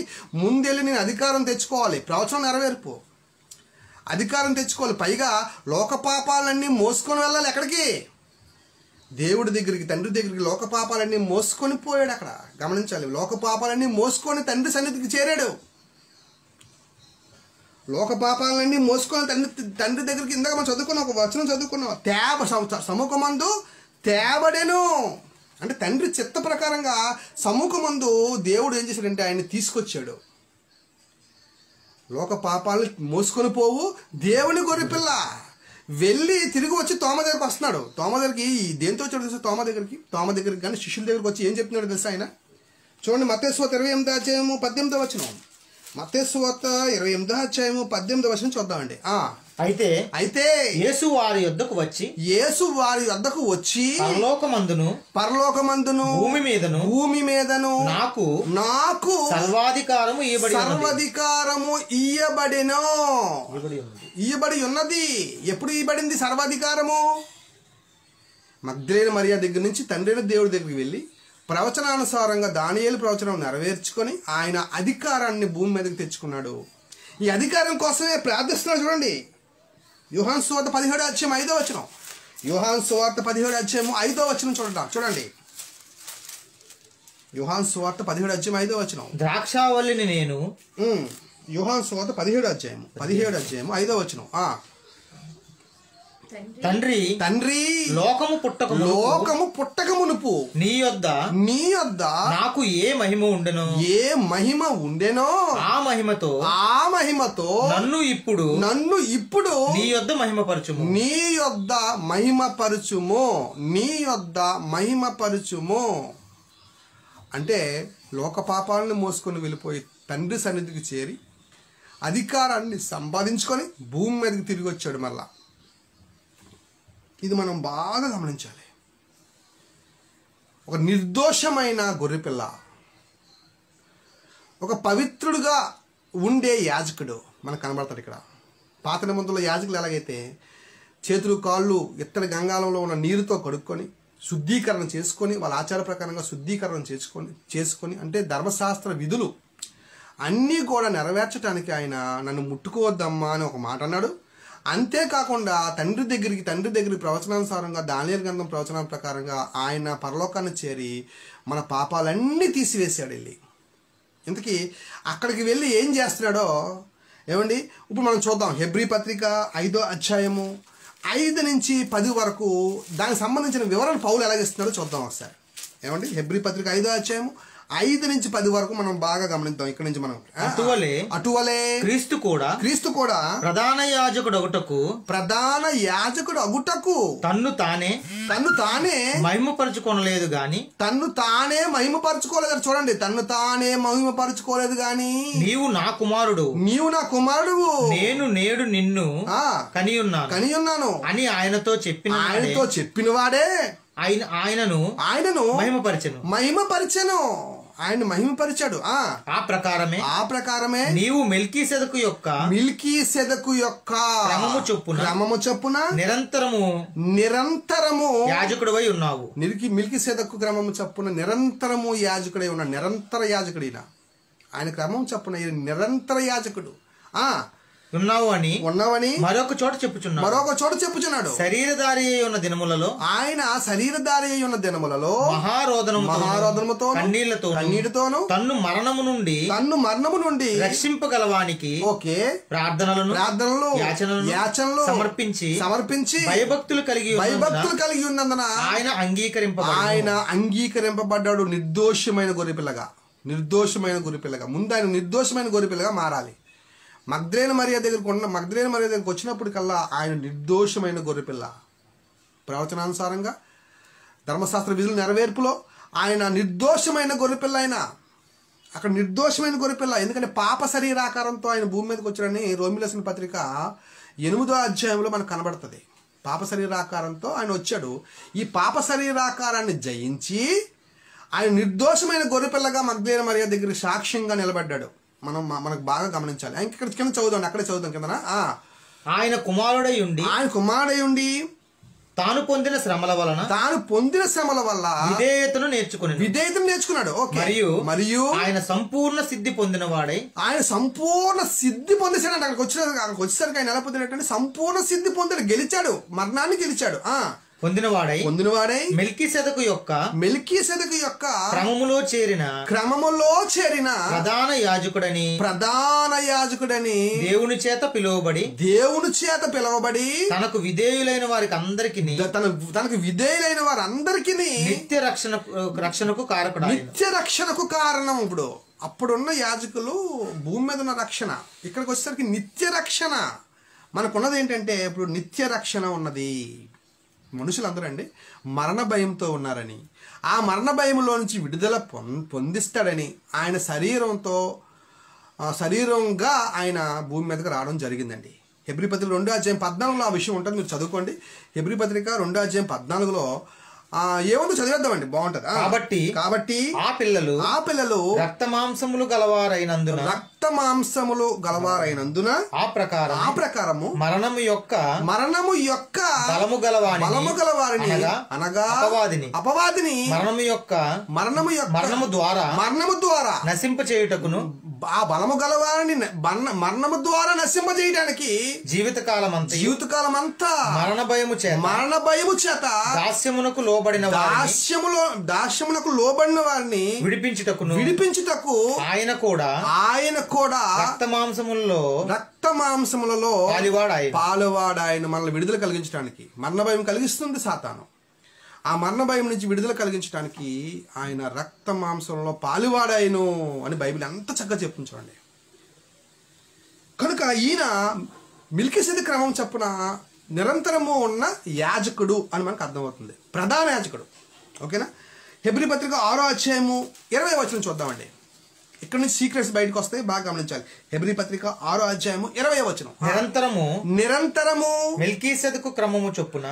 ముందెళ్ళి నేను అధికారం తెచ్చుకోవాలి. ప్రవచనం నెరవేర్పు, అధికారం తెచ్చుకోవాలి. పైగా లోక పాపాలన్నీ మోసుకొని వెళ్ళాలి. ఎక్కడికి? దేవుడి దగ్గరికి, తండ్రి దగ్గరికి. లోక పాపాలన్నీ మోసుకొని పోయాడు అక్కడ. గమనించాలి. లోక పాపాలన్నీ మోసుకొని తండ్రి సన్నిధికి చేరాడు. లోక పాపాలన్నీ మోసుకొని తండ్రి దగ్గరికి. ఇందాక మనం చదువుకున్నాం, ఒక వచనం చదువుకున్నాం. సముఖమందు తేబడెను అంటే తండ్రి చిత్త ప్రకారంగా సముఖమందు దేవుడు ఏం చేశాడంటే ఆయన్ని తీసుకొచ్చాడు. లోక పాపాలను మోసుకొని పోవు దేవుని గొర్రెపిల్ల వెళ్ళి తిరిగి వచ్చి తోమ దగ్గరికి వస్తున్నాడు. తోమ దగ్గరికి దేంతో వచ్చాడు తెలుసా? తోమ దగ్గరికి కానీ శిష్యుల దగ్గరికి వచ్చి ఏం చెప్తున్నాడు తెలుసా ఆయన? చూడండి, మత్తయి సువార్త 28వ అధ్యాయము 18వ వచనం. మత్తయి సువార్త 28వ అధ్యాయము 18వ వచనం చూద్దామండి. అయితే యేసు వారి యొద్దకు వచ్చి పరలోకమందును భూమి మీదను నాకు సర్వాధికారము ఇయ్యబడి ఉన్నది. ఎప్పుడు ఇయ్యబడింది సర్వాధికారము? మగ్దలేని మరియా దగ్గర నుంచి తండ్రి అయిన దేవుడి దగ్గరికి వెళ్ళి ప్రవచనానుసారంగా దానియేలు ప్రవచనం నెరవేర్చుకొని ఆయన అధికారాన్ని భూమి మీదకి తెచ్చుకున్నాడు. ఈ అధికారం కోసమే ప్రార్థిస్తున్నాడు. చూడండి, యోహాను సువార్త 17వ అధ్యాయం 5వ వచనం. యోహాను సువార్త 17వ అధ్యాయం 5వ వచనం చూడండి. యోహాను సువార్త 17:5 ద్రాక్షావల్లిని నేను. యోహాను సువార్త 17 5 తండ్రి లోకము పుట్టక మునుపు నీ యొద్ద నాకు ఏ మహిమ ఉండెనో ఆ మహిమతో నన్ను ఇప్పుడు నీ యొద్ద మహిమపరచుము. అంటే లోక పాపాలను మోసుకొని వెళ్ళిపోయి తండ్రి సన్నిధికి చేరి అధికారాన్ని సంపాదించుకొని భూమి మీదకి తిరిగి వచ్చాడు మళ్ళా. ఇది మనం బాగా గమనించాలి. ఒక నిర్దోషమైన గొర్రెపిల్ల, ఒక పవిత్రుడుగా ఉండే యాజకుడు మనకు కనబడతాడు ఇక్కడ. పాత నిబంధనల యాజకులు ఎలాగైతే చేతులు కాళ్ళు ఇత్తడి గంగాళంలో ఉన్న నీరుతో కడుక్కొని శుద్ధీకరణ చేసుకొని వాళ్ళ ఆచార ప్రకారంగా శుద్ధీకరణ చేసుకొని అంటే ధర్మశాస్త్ర విధులు అన్నీ కూడా నెరవేర్చడానికి ఆయన నన్ను ముట్టుకోవద్దమ్మా అని ఒక మాట అన్నాడు. అంతేకాకుండా తండ్రి దగ్గరికి ప్రవచనానుసారంగా దానియేలు గ్రంథం ప్రవచనాల ప్రకారంగా ఆయన పరలోకాన్ని చేరి మన పాపాలన్నీ తీసివేశాడు వెళ్ళి. ఇంతకీ అక్కడికి వెళ్ళి ఏం చేస్తున్నాడో ఏమండి ఇప్పుడు మనం చూద్దాం. హెబ్రీ పత్రిక 5వ అధ్యాయము 5 నుంచి 10 వరకు దానికి సంబంధించిన వివరణ పౌలు ఎలాగిస్తున్నాడో చూద్దాం ఒకసారి. ఏమండి హెబ్రీ పత్రిక 5వ అధ్యాయము 5 నుంచి 10 వరకు మనం బాగా గమనిద్దాం. ఇక్కడ నుంచి మనం అటువలే క్రీస్తు కూడా ప్రధాన యాజకుడు అగుటకు తన్ను తానే మహిమపరచుకోలేదు గాని చూడండి, తన్ను తానే మహిమపరచుకోలేదు గాని నీవు నా కుమారుడు నేను నేడు నిన్ను కనియున్నాను అని ఆయనతో చెప్పిన వాడే ఆయనను మహిమపరిచాడు. ఆ ప్రకారమే నీవు మెల్కీసెదకు యొక్క క్రమము చొప్పున నిరంతరము యాజకుడివై ఉన్నావు. మెల్కీసెదకు క్రమము చొప్పున నిరంతరము యాజకుడై ఉన్నాడు. నిరంతర యాజకుడిన ఆయన క్రమం చొప్పున నిరంతర యాజకుడు ఉన్నావని మరొక చోట చెప్పుచున్నాడు. శరీరధారి అయి ఉన్న దినములలో మహారోదనముతో కన్నీటితోను తన్ను మరణము నుండి రక్షింపగలవానికి ప్రార్థనలను యాచనలు సమర్పించి భయభక్తులు కలిగి ఉన్నందున ఆయన అంగీకరింపబడ్డాడు. నిర్దోషమైన గొర్రెపిల్లగా ముందు ఆయన నిర్దోషమైన గొర్రెపిల్లగా మారాలి. మగ్దలేనే మరియ దగ్గరికి వచ్చినప్పటికల్లా ఆయన నిర్దోషమైన గొర్రెపిల్ల. ప్రవచనానుసారంగా ధర్మశాస్త్ర విధుల నెరవేర్పులో ఆయన నిర్దోషమైన గొర్రెపిల్ల. అక్కడ నిర్దోషమైన గొర్రెపిల్ల. ఎందుకంటే పాప శరీరాకారంతో ఆయన భూమి మీదకి వచ్చాడని రోమీయులకు రాసిన పత్రిక 8వ అధ్యాయంలో మనకు కనబడుతుంది. పాప శరీరాకారంతో ఆయన వచ్చాడు. ఈ పాప శరీరాకారాన్ని జయించి ఆయన నిర్దోషమైన గొర్రెపిల్లగా మగ్దలేనే మరియ దగ్గర సాక్ష్యంగా నిలబడ్డాడు. మనకు బాగా గమనించాలి. ఇక్కడ కింద చదువుదాం, అక్కడే చదువుదాం కింద. ఆయన కుమారుడై ఉండి తాను పొందిన శ్రమల వల్ల విధేయతను నేర్చుకున్నాడు. మరియు ఆయన సంపూర్ణ సిద్ధి పొందినవాడై పొందేశాడు. అక్కడికి వచ్చేసరికి ఆయన ఎలా పొందినట్టు సంపూర్ణ సిద్ధి పొందాడు. గెలిచాడు, మరణాన్ని గెలిచాడు. పొందినవాడై మెల్కీసెదకు యొక్క క్రమములో చేరిన ప్రధాన యాజకుడని దేవుని చేత పిలువబడి తనకు విధేయులైన వారందరికీ నిత్య రక్షణకు కారణం. ఇప్పుడు అప్పుడున్న యాజకులు భూమి మీద ఉన్న రక్షణ, ఇక్కడికి వచ్చేసరికి నిత్య రక్షణ మనకున్నది. ఏంటంటే ఇప్పుడు నిత్య రక్షణ ఉన్నది. మనుషులందరూ అండి మరణ భయంతో ఉన్నారని, ఆ మరణ భయంలో నుంచి విడుదల పొందిస్తాడని ఆయన శరీరంగా ఆయన భూమి మీదకి రావడం జరిగిందండి. హెబ్రీ పత్రిక 2వ అధ్యాయం 14లో ఆ విషయం ఉంటుంది, మీరు చదువుకోండి. హెబ్రీ పత్రిక 2వ అధ్యాయం 14లో ఏముందో చదివేద్దామండి, బాగుంటది. కాబట్టి ఆ పిల్లలు రక్త మాంసములు గలవారైనందున ఆ ప్రకారము మరణము యొక్క బలము గలవారిని అనగా అపవాదిని మరణము ద్వారా నశింప చేయుటకును ఆ బలము గలవారిని మరణము ద్వారా నశింపజేయడానికి జీవితకాలం అంతా మరణ భయము చేత దాస్యమునకు లోబడిన వారిని విడిపించుటకు ఆయన కూడా రక్త మాంసములలో పాలువాడాయన మనల్ని విడుదల కలిగించడానికి. మరణ భయం కలిగిస్తుంది సాతాను. ఆ మరణ భయం నుంచి విడుదల కలిగించడానికి ఆయన రక్త మాంసంలో పాలువాడాయను అని బైబిల్ ఎంత చక్కగా చెప్తుంది చూడండి. కనుక ఈయన మెల్కీసెదెకు క్రమం చొప్పున నిరంతరము ఉన్న యాజకుడు అని మనకు అర్థమవుతుంది, ప్రధాన యాజకుడు. ఓకేనా. హెబ్రీ పత్రిక 6వ అధ్యాయము 20వ వచనం చూద్దామండి. ఇక్కడ నుంచి సీక్రెట్స్ బయటకు వస్తాయి, బాగా గమనించాలి. హెబ్రీ పత్రిక 6వ అధ్యాయము 20వ వచనం. నిరంతరము మెల్కీసెదెకు క్రమము చొప్పున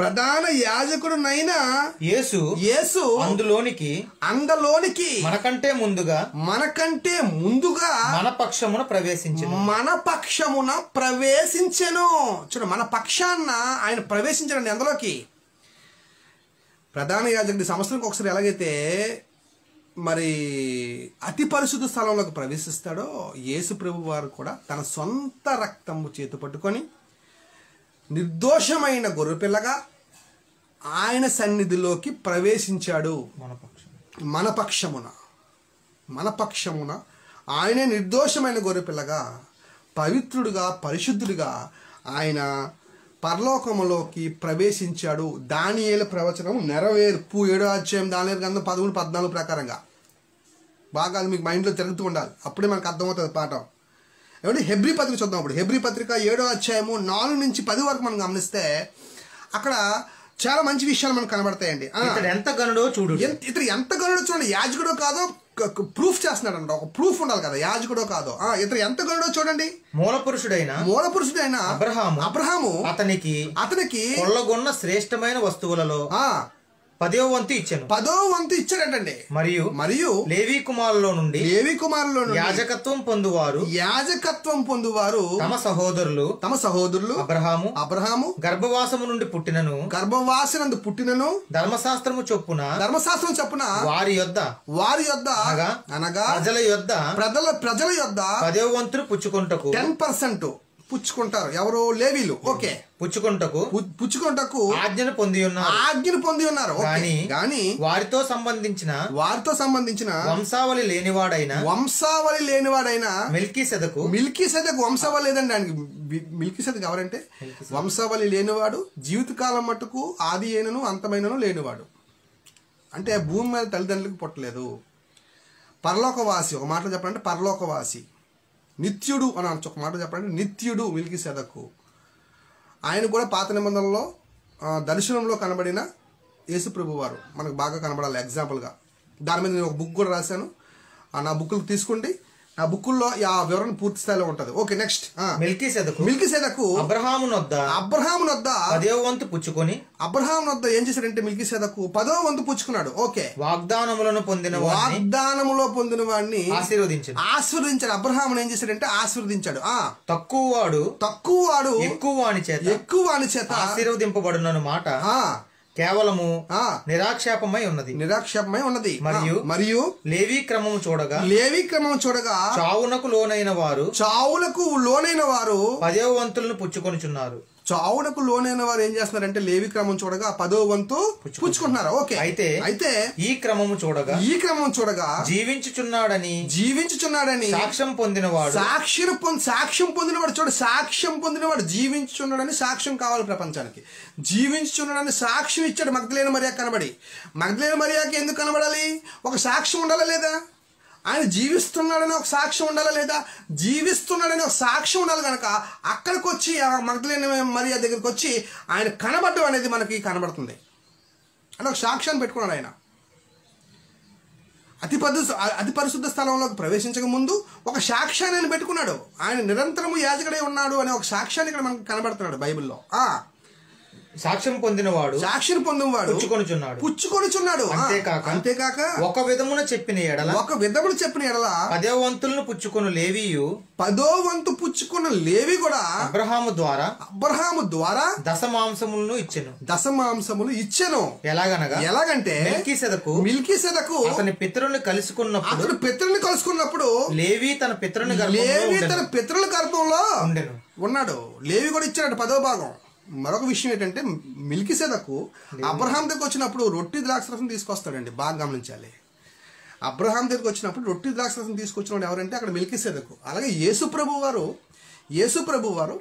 ప్రధాన యాజకుడునైన యేసు అందులోనికి మనకంటే ముందుగా మన పక్షమున ప్రవేశించెను. చూడ, మన పక్షాన ఆయన ప్రవేశించడండి. అందులోకి ప్రధాన యాజకుడి సంవత్సరానికి ఒకసారి ఎలాగైతే మరి అతి పరిశుద్ధ స్థలంలోకి ప్రవేశిస్తాడో, యేసు ప్రభు వారు కూడా తన సొంత రక్తము చేతు పట్టుకొని నిర్దోషమైన గొర్రెపిల్లగా ఆయన సన్నిధిలోకి ప్రవేశించాడు. మన పక్షమున ఆయనే నిర్దోషమైన గొర్రెపిల్లగా, పవిత్రుడుగా, పరిశుద్ధుడిగా ఆయన పరలోకములోకి ప్రవేశించాడు. దానియేలు ప్రవచనం నెరవేర్పు 7వ అధ్యాయం దానియేలు గ్రంథం 13-14 ప్రకారంగా. బాగా అది మీకు మైండ్లో తిరుగుతూ ఉండాలి, అప్పుడే మనకు అర్థమవుతుంది పాఠం. ఏమంటే హెబ్రీ పత్రిక చూద్దాం. అప్పుడు హెబ్రీ పత్రిక 7వ అధ్యాయము 4 నుంచి 10 వరకు మనం గమనిస్తే అక్కడ చాలా మంచి విషయాలు మనకు కనబడతాయండి. ఇతడు ఎంత గనుడో చూడండి. యాజకుడో కాదో ప్రూఫ్ చేస్తున్నాడు అంట. ఒక ప్రూఫ్ ఉండాలి కదా, యాజకుడో కాదో. ఇతడు ఎంత గనుడో చూడండి. మూల పురుషుడైన అబ్రహాము అతనికి కొల్లగొన్న శ్రేష్టమైన వస్తువులలో 10వ వంతు ఇచ్చాడండి. మరియు లేవి కుమారులో నుండి యాజకత్వం పొందువారు తమ సహోదరులు అబ్రహాము గర్భవాసము నుండి పుట్టినను ధర్మశాస్త్రము చొప్పున వారి యొద్ద అనగా ప్రజల యొద్ద 10వ వంతును పుచ్చుకొనుటకు 10% పుచ్చుకుంటారు. ఎవరు? లేవీలు. ఓకే. పుచ్చుకొనుటకు ఆజ్ఞను పొంది ఉన్నారు. గాని వారితో సంబంధించిన వంశావళి లేనివాడైన మెల్కీసెదెకు వంశావళి లేదండి. ఆయనకి మెల్కీసెదెకు ఎవరంటే వంశావళి లేనివాడు, జీవితకాలం మట్టుకు ఆది అయినను అంతమైనను లేనివాడు. అంటే భూమి మీద తల్లిదండ్రులకు పుట్టలేదు, పరలోకవాసి. ఒక మాటలో చెప్పాలంటే పరలోకవాసి, నిత్యుడు అని అనొచ్చు. ఒక మాట చెప్పాలంటే నిత్యుడు మెల్కీసెదెకు. ఆయన కూడా పాత నిబంధనలో దర్శనంలో కనబడిన యేసుప్రభు వారు మనకు బాగా కనబడాలి ఎగ్జాంపుల్గా. దాని మీద నేను ఒక బుక్ కూడా రాశాను, నా బుక్లు తీసుకోండి. ఆ బుక్కుల్లో ఆ వివరణ పూర్తి స్థాయిలో ఉంటది. Okay, next. మెల్కీసెదెకు అబ్రహాము నొద్ద 10వ వంతు పుచ్చుకొని, అబ్రహాము నొద్ద ఏం చేశాడంటే మెల్కీసెదెకు 10వ వంతు పుచ్చుకున్నాడు. ఓకే. వాగ్దానములో పొందిన వాడిని ఆశీర్వదించాడు. అబ్రహామును ఏం చేశాడంటే ఆశీర్వదించాడు. తక్కువ వాడు ఎక్కువ వాని చేత ఆశీర్వదింపబడునను మాట కేవలము నిరాక్షేపమై ఉన్నది. మరియు లేవి క్రమము చూడగా చావునకు లోనైన వారు 10వ వంతులను పుచ్చుకొనుచున్నారు. చావునకు లోనైన వారు ఏం చేస్తున్నారంటే లేవి క్రమం చూడగా 10వ వంతు పుచ్చుకుంటున్నారు. ఓకే. అయితే ఈ క్రమం చూడగా జీవించుచున్నాడని సాక్ష్యం పొందినవాడు జీవించుచున్నాడని సాక్ష్యం కావాలి ప్రపంచానికి. జీవించుచున్నాడని సాక్ష్యం ఇచ్చాడు మగ్దలేనే మరియా కనబడి. మగ్దలేనే మరియాకి ఎందుకు కనబడాలి? ఒక సాక్ష్యం ఉండాలా లేదా? ఆయన జీవిస్తున్నాడని ఒక సాక్ష్యం ఉండాలా లేదా? జీవిస్తున్నాడని ఒక సాక్ష్యం ఉండాలి కనుక అక్కడికి వచ్చి మగ్దలేనే మరియా దగ్గరికి వచ్చి ఆయన కనబడడం అనేది మనకి కనబడుతుంది. అంటే ఒక సాక్ష్యాన్ని పెట్టుకున్నాడు ఆయన. అతి పరిశుద్ధ స్థలంలోకి ప్రవేశించక ముందు ఒక సాక్ష్యాన్ని ఆయన పెట్టుకున్నాడు. ఆయన నిరంతరము యాజకుడై ఉన్నాడు అనే ఒక సాక్ష్యాన్ని ఇక్కడ మనకు కనబడుతున్నాడు బైబిల్లో. సాక్ష్యం పొందినవాడు పుచ్చుకొనుచున్నాడు. అంతేకాక ఒక విధమున చెప్పిన ఎడల 10వ వంతులను పుచ్చుకొను లేవియు 10వ వంతు పుచ్చుకున్న లేవి కూడా అబ్రహాము ద్వారా దశమాంసములు ఇచ్చెను. ఎలాగంటే మిల్కీసెదకు అతని పితరుని కలుసుకున్నప్పుడు లేవి తన పితరుని పితరుల గర్భంలో ఉన్నాడు. లేవి కూడా ఇచ్చాడు 10వ భాగం. మరొక విషయం ఏంటంటే మిల్కీసెదకు అబ్రహాం దగ్గర వచ్చినప్పుడు రొట్టి ద్రాక్షరసం తీసుకొస్తాడండి. బాగా గమనించాలి. అబ్రహాం దగ్గరకు వచ్చినప్పుడు రొట్టి ద్రాక్షరసం తీసుకొచ్చినప్పుడు ఎవరంటే అక్కడ మిల్కీసెదకు. అలాగే యేసు ప్రభు వారు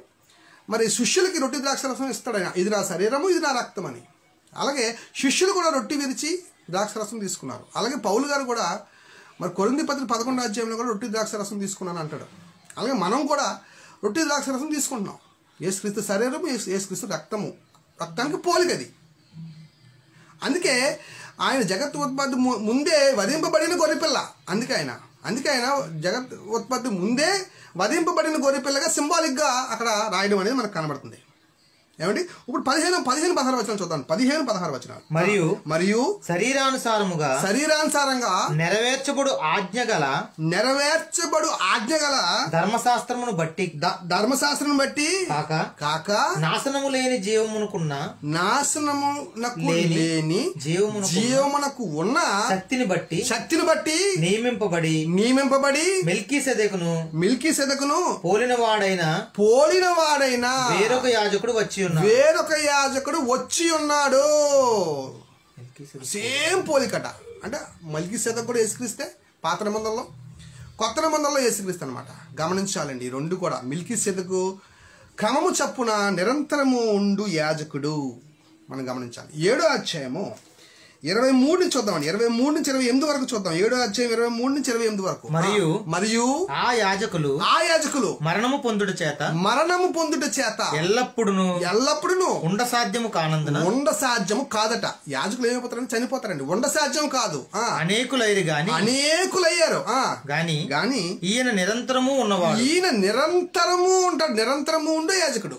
మరి శిష్యులకి రొట్టి ద్రాక్షరసం ఇస్తాడు. ఇది నా శరీరము, ఇది నా రక్తం అని. అలాగే శిష్యులు కూడా రొట్టి విరిచి ద్రాక్షరసం తీసుకున్నారు. అలాగే పౌలు గారు కూడా మరి కొరింథీ పత్రిక 11వ అధ్యాయంలో కూడా రొట్టి ద్రాక్షరసం తీసుకున్నాను అంటాడు. అలాగే మనం కూడా రొట్టి ద్రాక్షరసం తీసుకుంటున్నాం. యేసుక్రీస్తు శరీరము, యేసుక్రీస్తు రక్తానికి పోలికది. అందుకే ఆయన జగత్ ఉత్పత్తి ముందే వధింపబడిన గొర్రెపిల్ల. అందుకే ఆయన జగత్ ఉత్పత్తి ముందే వధింపబడిన గొర్రెపిల్లగా సింబాలిక్గా అక్కడ రాయడం అనేది మనకు కనబడుతుంది. ఏమండి, ఇప్పుడు 15-16 వచనాలు చూద్దాం. 15-16 వచనాలు. మరియు శరీరానుసారంగా నెరవేర్చబడు ఆజ్ఞగల ధర్మశాస్త్రమును బట్టి కాక నాశనము లేని జీవమునకున్న జీవమునకు ఉన్న శక్తిని బట్టి నియమింపబడి మెల్కీసెదకును పోలిన వాడైన వేరొక యాజకుడు వచ్చి ఉన్నాడు. సేమ్ పోలికట. అంటే మెల్కీసెదకు కూడా యేసుక్రీస్తే పాత నిబంధనలో, కొత్త నిబంధనలో యేసుక్రీస్తు అనమాట. గమనించాలండి. ఈ రెండు కూడా మిల్కీసెదకు క్రమము చప్పున నిరంతరము ఉండు యాజకుడు. మనం గమనించాలి. 7వ అధ్యాయము 23 నుంచి చూద్దామండి. 23 నుంచి 28 వరకు చూద్దాం. 7వ అధ్యాయం 23 నుంచి 28 వరకు. మరియు ఆ యాజకులు మరణము పొందుట చేత ఎల్లప్పుడును ఉండ సాధ్యము కాదట. యాజకులు ఏమైపోతారని చనిపోతారండి. ఉండ సాధ్యం కాదు. అనేకులయ్యారు గాని ఈయన నిరంతరము ఉంటాడు. నిరంతరము ఉండే యాజకుడు.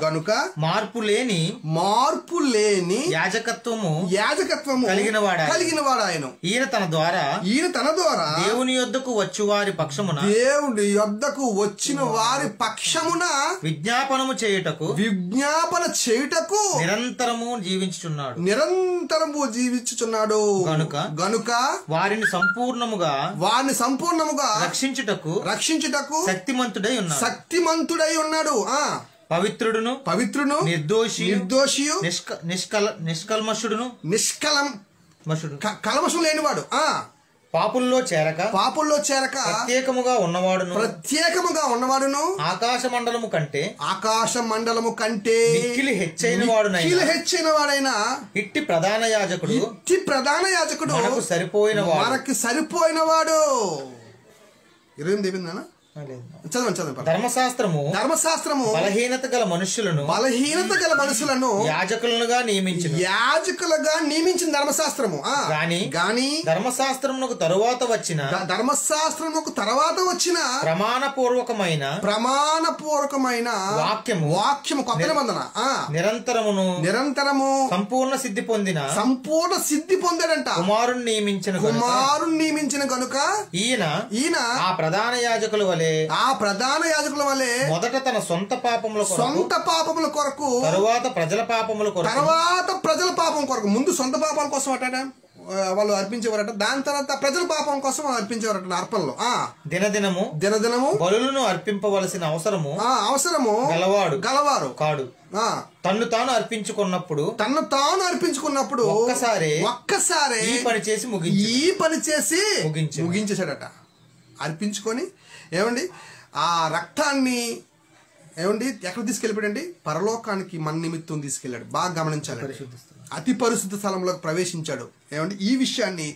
గనుక మార్పు లేని యాజకత్వము కలిగిన వాడు ఆయన. ఈయన తన ద్వారా దేవుని యొద్దకు వచ్చిన వారి పక్షమున విజ్ఞాపన చేయుటకు నిరంతరము జీవించుచున్నాడు. గనుక వారిని సంపూర్ణముగా రక్షించుటకు శక్తిమంతుడై ఉన్నాడు. పవిత్రుడును నిర్దోషియు కల్మషం లేనివాడు. పాపుల్లో చేరక ప్రత్యేకముగా ఉన్నవాడును ఆకాశ మండలము కంటే మిక్కిలి హెచ్చైన వాడైనా ఇట్టి ప్రధాన యాజకుడు మనకు సరిపోయినవాడు. 28 అయిపోయిందా? చదవండి. ధర్మశాస్త్రము బలహీనత గల మనుషులను యాజకులుగా నియమించిన ధర్మశాస్త్రము. గాని ధర్మశాస్త్రమునకు తరువాత వచ్చిన ప్రమాణపూర్వకమైన వాక్యము కొత్త నిబంధన నిరంతరము సంపూర్ణ సిద్ధి పొందాడంట. కుమారుని నియమించిన గనుక ఈయన ఆ ప్రధాన యాజకుల వలె మొదట తన సొంత పాపముల కొరకు తరువాత ప్రజల పాపం కొరకు ముందు సొంత పాపాల కోసం అట వాళ్ళు అర్పించేవారట. దాని తర్వాత ప్రజల పాపం కోసం అర్పించేవారట అర్పణలో. దినదినము బలులను అర్పింపవలసిన అవసరము గలవారు కాడు. తన్ను తాను అర్పించుకున్నప్పుడు ఒక్కసారి ఈ పని చేసి ముగించేశాడట. అర్పించుకొని ఏమండి ఆ రక్తాన్ని ఎక్కడ తీసుకెళ్ళిపోయాడండి? పరలోకానికి మన నిమిత్తం తీసుకెళ్ళాడు. బాగా గమనించాలి. అతి పరిశుద్ధ స్థలంలోకి ప్రవేశించాడు. ఏమండి ఈ విషయాన్ని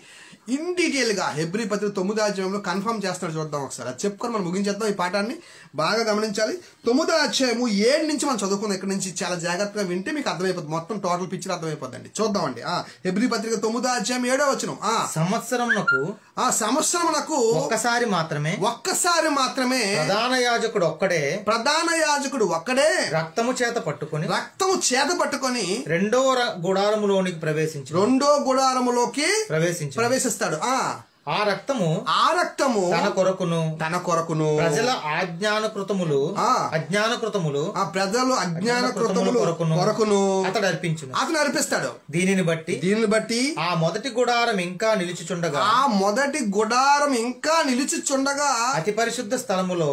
ఇన్ డీటెయిల్గా హెబ్రీ పత్రిక 9వ అధ్యాయంలో కన్ఫర్మ్ చేస్తున్నాడు. చూద్దాం ఒకసారి, అది చెప్పుకొని మనం ముగించేద్దాం. ఈ పాఠాన్ని బాగా గమనించాలి. 9వ అధ్యాయము 7 నుంచి మనం చదువుకుందాం. ఇక్కడ నుంచి చాలా జాగ్రత్తగా వింటే మీకు అర్థమైపోతుంది, మొత్తం టోటల్ పిక్చర్ అర్థమైపోద్దండి. చూద్దామండి. హెబ్రీ పత్రిక 9వ అధ్యాయం 7వ వచనం. సంవత్సరమునకు ఒక్కసారి మాత్రమే ప్రధాన యాజకుడు ఒక్కడే రక్తము చేత పట్టుకొని రెండో గుడారములోకి ప్రవేశిస్తాడు. ఆ రక్తము తన కొరకును ప్రజల ప్రజలు అజ్ఞాన కృతములు కొరకును అతడు అర్పిస్తాడు. దీనిని బట్టి ఆ మొదటి గుడారం ఇంకా నిలిచిచుండగా అతి పరిశుద్ధ స్థలములో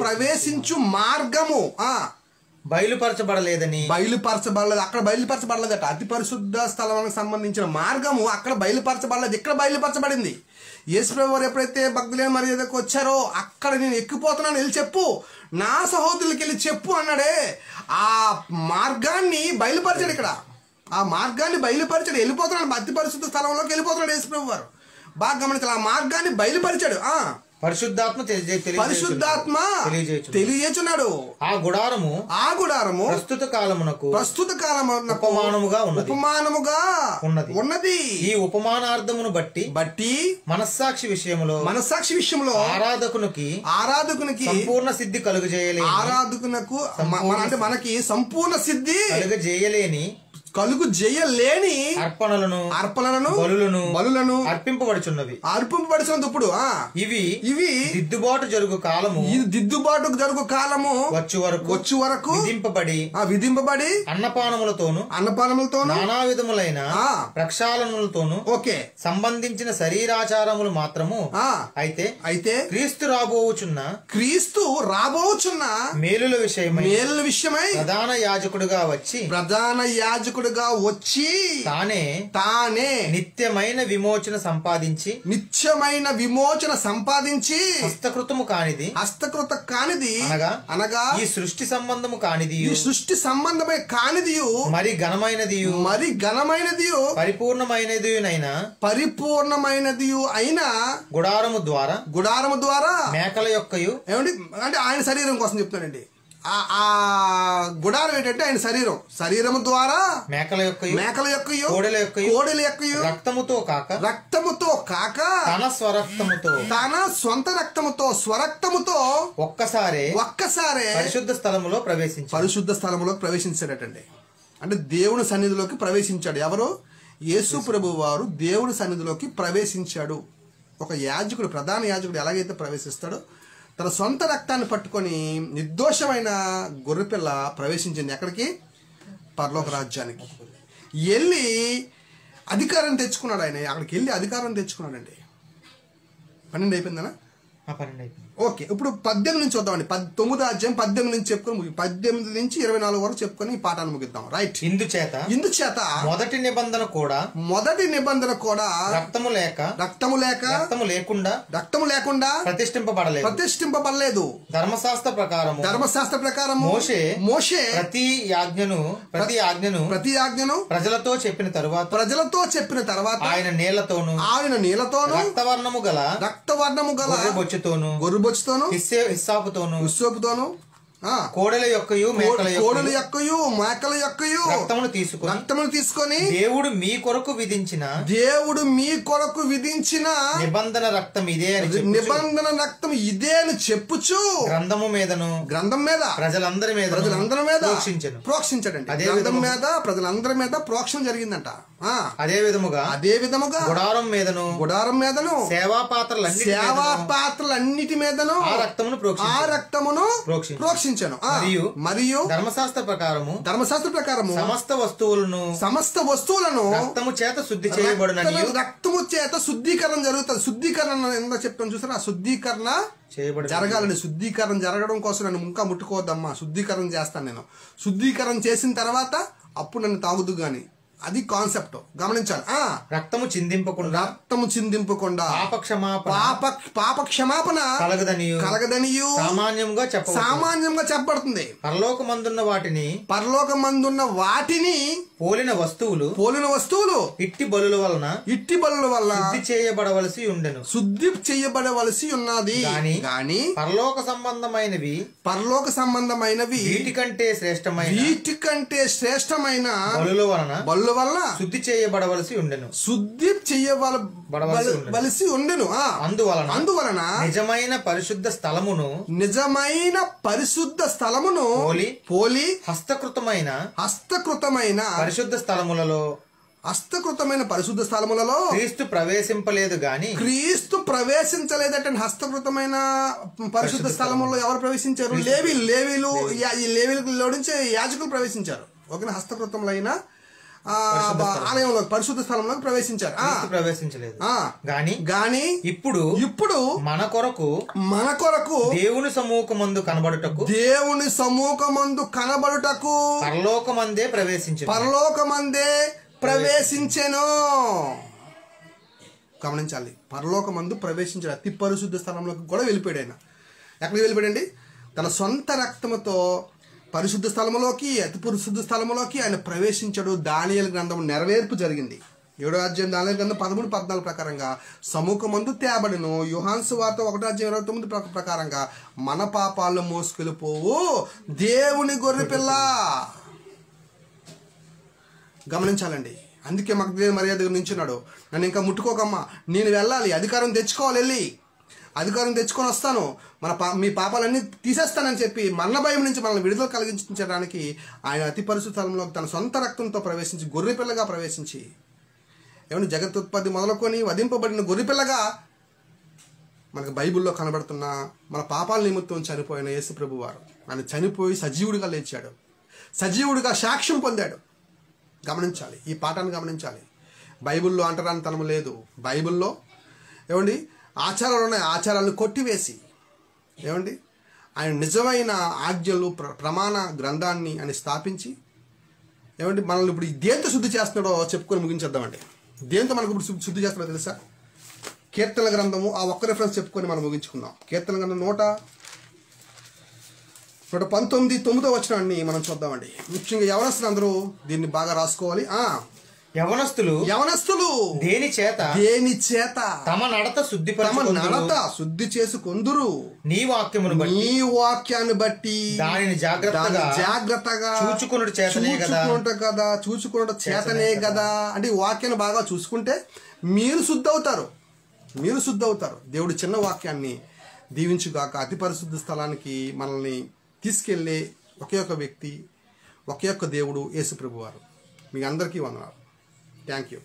ప్రవేశించు మార్గము బయలుపరచబడలేదు. అక్కడ బయలుపరచబడలేదట. అతి పరిశుద్ధ స్థలానికి సంబంధించిన మార్గము అక్కడ బయలుపరచబడలేదు, ఇక్కడ బయలుపరచబడింది. యేసుప్రభు వారు ఎప్పుడైతే భక్తులే మర్యాదకు వచ్చారో అక్కడ నేను ఎక్కిపోతున్నాను, వెళ్ళి చెప్పు, నా సహోదరులకి వెళ్ళి చెప్పు అన్నాడే. ఆ మార్గాన్ని బయలుపరచాడు. ఇక్కడ ఆ మార్గాన్ని బయలుపరిచాడు. వెళ్ళిపోతున్నాడు, అతి పరిశుద్ధ స్థలంలోకి వెళ్ళిపోతున్నాడు యేసుప్రభు వారు. బాగా గమనించాలి, ఆ మార్గాన్ని బయలుపరిచాడు. పరిశుద్ధాత్మ తెలియజేస్తున్నాడు. ఆ గుడారము ప్రస్తుత కాలమునకు ఉపమానముగా ఉన్నది. ఈ ఉపమానార్థమును బట్టి మనస్సాక్షి విషయములో ఆరాధకునికి సంపూర్ణ సిద్ధి కలుగజేయలేని అంటే మనకి సంపూర్ణ సిద్ధి కలుగజేయలేని అర్పణలను బలులను అర్పింపబడుచున్నవి. ఇప్పుడు ఇవి దిద్దుబాటు జరుగు కాలము వచ్చు వరకు విధింపబడి అన్నపానములతోను నానా విధములైన ప్రక్షాళనలతోను సంబంధించిన శరీరాచారములు మాత్రము. అయితే క్రీస్తు రాబోచున్న మేలుల విషయమై ప్రధాన యాజకుడుగా వచ్చి తానే నిత్యమైన విమోచన సంపాదించి హస్తకృతము కానిది అనగా ఈ సృష్టి సంబంధము కానిది మరి ఘనమైనది పరిపూర్ణమైనది అయిన గుడారము ద్వారా మేకల యొక్కయు అంటే ఆయన శరీరం కోసం చెప్తానండి. ఆ గుడారం ఏంటంటే ఆయన శరీరము ద్వారా మేకల యొక్కయు కోడెల యొక్కయు రక్తముతో కాక తన సొంత స్వరక్తముతో ఒక్కసారే పరిశుద్ధ స్థలములో ప్రవేశించాడటండి. అంటే దేవుని సన్నిధిలోకి ప్రవేశించాడు. ఎవరు? యేసు ప్రభు వారు దేవుని సన్నిధిలోకి ప్రవేశించాడు. ఒక యాజకుడు, ప్రధాన యాజకుడు ఎలాగైతే ప్రవేశిస్తాడో తన సొంత రక్తాన్ని పట్టుకొని నిర్దోషమైన గొర్రెపిల్ల ప్రవేశించింది. ఎక్కడికి? పరలోక రాజ్యానికి వెళ్ళి అధికారం తెచ్చుకున్నాడు. ఆయన అక్కడికి వెళ్ళి అధికారం తెచ్చుకున్నాడండి. 12 అయిపోయిందనా? 12 అయిపోయింది. ఓకే, ఇప్పుడు 18 నుంచి వద్దామండి. 9వ అధ్యాయం 18 నుంచి చెప్పుకొని 18 నుంచి 24 వరకు చెప్పుకొని ఈ పాఠాన్ని ముగిద్దాం. రైట్. ఇందుచేత మొదటి నిబంధన కూడా రక్తము లేకుండా ప్రతిష్ఠింపబడలేదు. ధర్మశాస్త్ర ప్రకారము మోషే ప్రతి ఆజ్ఞను ప్రజలతో చెప్పిన తరువాత ఆయన నీళ్లతోను రక్తవర్ణము గల గొర్రెబొచ్చుతోను హిస్సోపుతోను కోడెల యొక్కయు మేకల యొక్కయు రక్తమును తీసుకొని దేవుడు మీ కొరకు విధించిన నిబంధన రక్తం ఇదే అని చెప్పుచు గ్రంథం మీద ప్రజలందరి మీద ప్రోక్షించాడండి. గ్రంథం మీద ప్రజలందరి మీద ప్రోక్షణ జరిగిందంట. అదే విధముగా గుడారం మీదను సేవా పాత్రలన్నిటి మీదను ఆ రక్తమును ప్రోక్షించాను. మరియు ధర్మశాస్త్ర ప్రకారము సమస్త వస్తువులను రక్తము చేత శుద్ధీకరణ జరుగుతుంది. శుద్ధీకరణ ఎంత చెప్తాను చూసారా? శుద్ధీకరణ జరగాలండి. శుద్ధీకరణ జరగడం కోసం నన్ను ఇంకా ముట్టుకోవద్దమ్మా, శుద్ధీకరణ చేస్తాను నేను. శుద్ధీకరణ చేసిన తర్వాత అప్పుడు నన్ను తాగుదు గాని అది కాన్సెప్ట్ గమనించాలి. రక్తము చిందింపకుండా పాప క్షమాపణ కలగదనియు సామాన్యంగా చెప్పబడుతుంది. పరలోకమందున్న వాటిని పోలిన వస్తువులు ఇట్టి బలుల వలన శుద్ధి చేయబడవలసి ఉన్నది. గాని పరలోక సంబంధమైనవి వీటికంటే శ్రేష్టమైన బలుల వలన శుద్ధి చేయబడవలసి ఉండెను. అందువలన నిజమైన పరిశుద్ధ స్థలమును పోలి హస్తకృతమైన పరిశుద్ధ స్థలములలో క్రీస్తు ప్రవేశించలేదంటే హస్తకృతమైన పరిశుద్ధ స్థలములో ఎవరు ప్రవేశించారు? లేవీలో నుంచి యాజకులు ప్రవేశించారు. ఓకే, హస్తకృతములైన ఆలయంలో పరిశుద్ధ స్థలంలోకి ప్రవేశించలేదు. గాని ఇప్పుడు మన కొరకు దేవుని సముఖమందు కనబడుటకు పరలోకమందే ప్రవేశించెను. గమనించాలి, పరలోకమందు ప్రవేశించాడు. అతి పరిశుద్ధ స్థలంలోకి కూడా వెళ్ళిపోయాడు. ఆయన ఎక్కడికి వెళ్ళిపోయాడండి? తన సొంత రక్తముతో పరిశుద్ధ స్థలములోకి, అతి పరిశుద్ధ స్థలములోకి ఆయన ప్రవేశించాడు. దానియేలు గ్రంథం నెరవేర్పు జరిగింది. 7వ అధ్యాయం దానియేలు గ్రంథం 13-14 ప్రకారంగా సముఖమందు తేబడిను. యోహాను సువార్త 1వ అధ్యాయం 29 ప్రకారంగా మన పాపాలను మోసుకెళ్ళిపోవు దేవుని గొర్రెపిల్ల. గమనించాలండి. అందుకే మగ్దలేనే మరియ దగ్గర నించున్నాడు. నన్ను ఇంకా ముట్టుకోకమ్మా, నేను వెళ్ళాలి, అధికారం తెచ్చుకోవాలి, వెళ్ళి అధికారం తెచ్చుకొని వస్తాను, మీ పాపాలన్నీ తీసేస్తానని చెప్పి మరణ భయం నుంచి మనల్ని విడుదల కలిగించడానికి ఆయన అతి పరిశుద్ధ స్థలంలో తన సొంత రక్తంతో ప్రవేశించి గొర్రెపిల్లగా ప్రవేశించి ఏమన్నా జగత్తుత్పత్తి మొదలుకొని వధింపబడిన గొర్రెపిల్లగా మనకు బైబిల్లో కనబడుతున్న మన పాపాల నిమిత్తం చనిపోయిన యేసు ప్రభు వారు ఆయన చనిపోయి సజీవుడిగా లేచాడు, సజీవుడిగా సాక్ష్యం పొందాడు. గమనించాలి, ఈ పాఠాన్ని గమనించాలి. బైబిల్లో అంటరానితనము లేదు. బైబిల్లో ఏమండి ఆచారాలు ఉన్నాయి. ఆచారాలను కొట్టివేసి ఏమండి ఆయన నిజమైన ఆజ్ఞలు ప్రమాణ గ్రంథాన్ని ఆయన స్థాపించి ఏమండి మనల్ని ఇప్పుడు దేంతో శుద్ధి చేస్తున్నాడో చెప్పుకొని ముగించేద్దామండి. దేంతో మనకు ఇప్పుడు శుద్ధి చేస్తున్నాడో తెలుసా? కీర్తన గ్రంథము ఆ ఒక్క రిఫరెన్స్ చెప్పుకొని మనం ముగించుకుందాం. కీర్తన గ్రంథం 119 వచనాన్ని మనం చూద్దామండి. ముఖ్యంగా యవనస్తులు అందరూ దీన్ని బాగా రాసుకోవాలి. యవనస్తులు దేని చేత తమ నడత శుద్ధి చేసుకొందురు నీ వాక్యాన్ని బట్టి దానిని జాగ్రత్తగా చూచుకున్నట్టు చేతనే కదా. అంటే ఈ వాక్యాన్ని బాగా చూసుకుంటే మీరు శుద్ధి అవుతారు. దేవుడు చిన్న వాక్యాన్ని దీవించుగాక. అతి పరిశుద్ధ స్థలానికి మనల్ని తీసుకెళ్లే ఒకే ఒక వ్యక్తి, ఒకే ఒక్క దేవుడు యేసు ప్రభువారు. మీ అందరికీ వందనాలు. Thank you.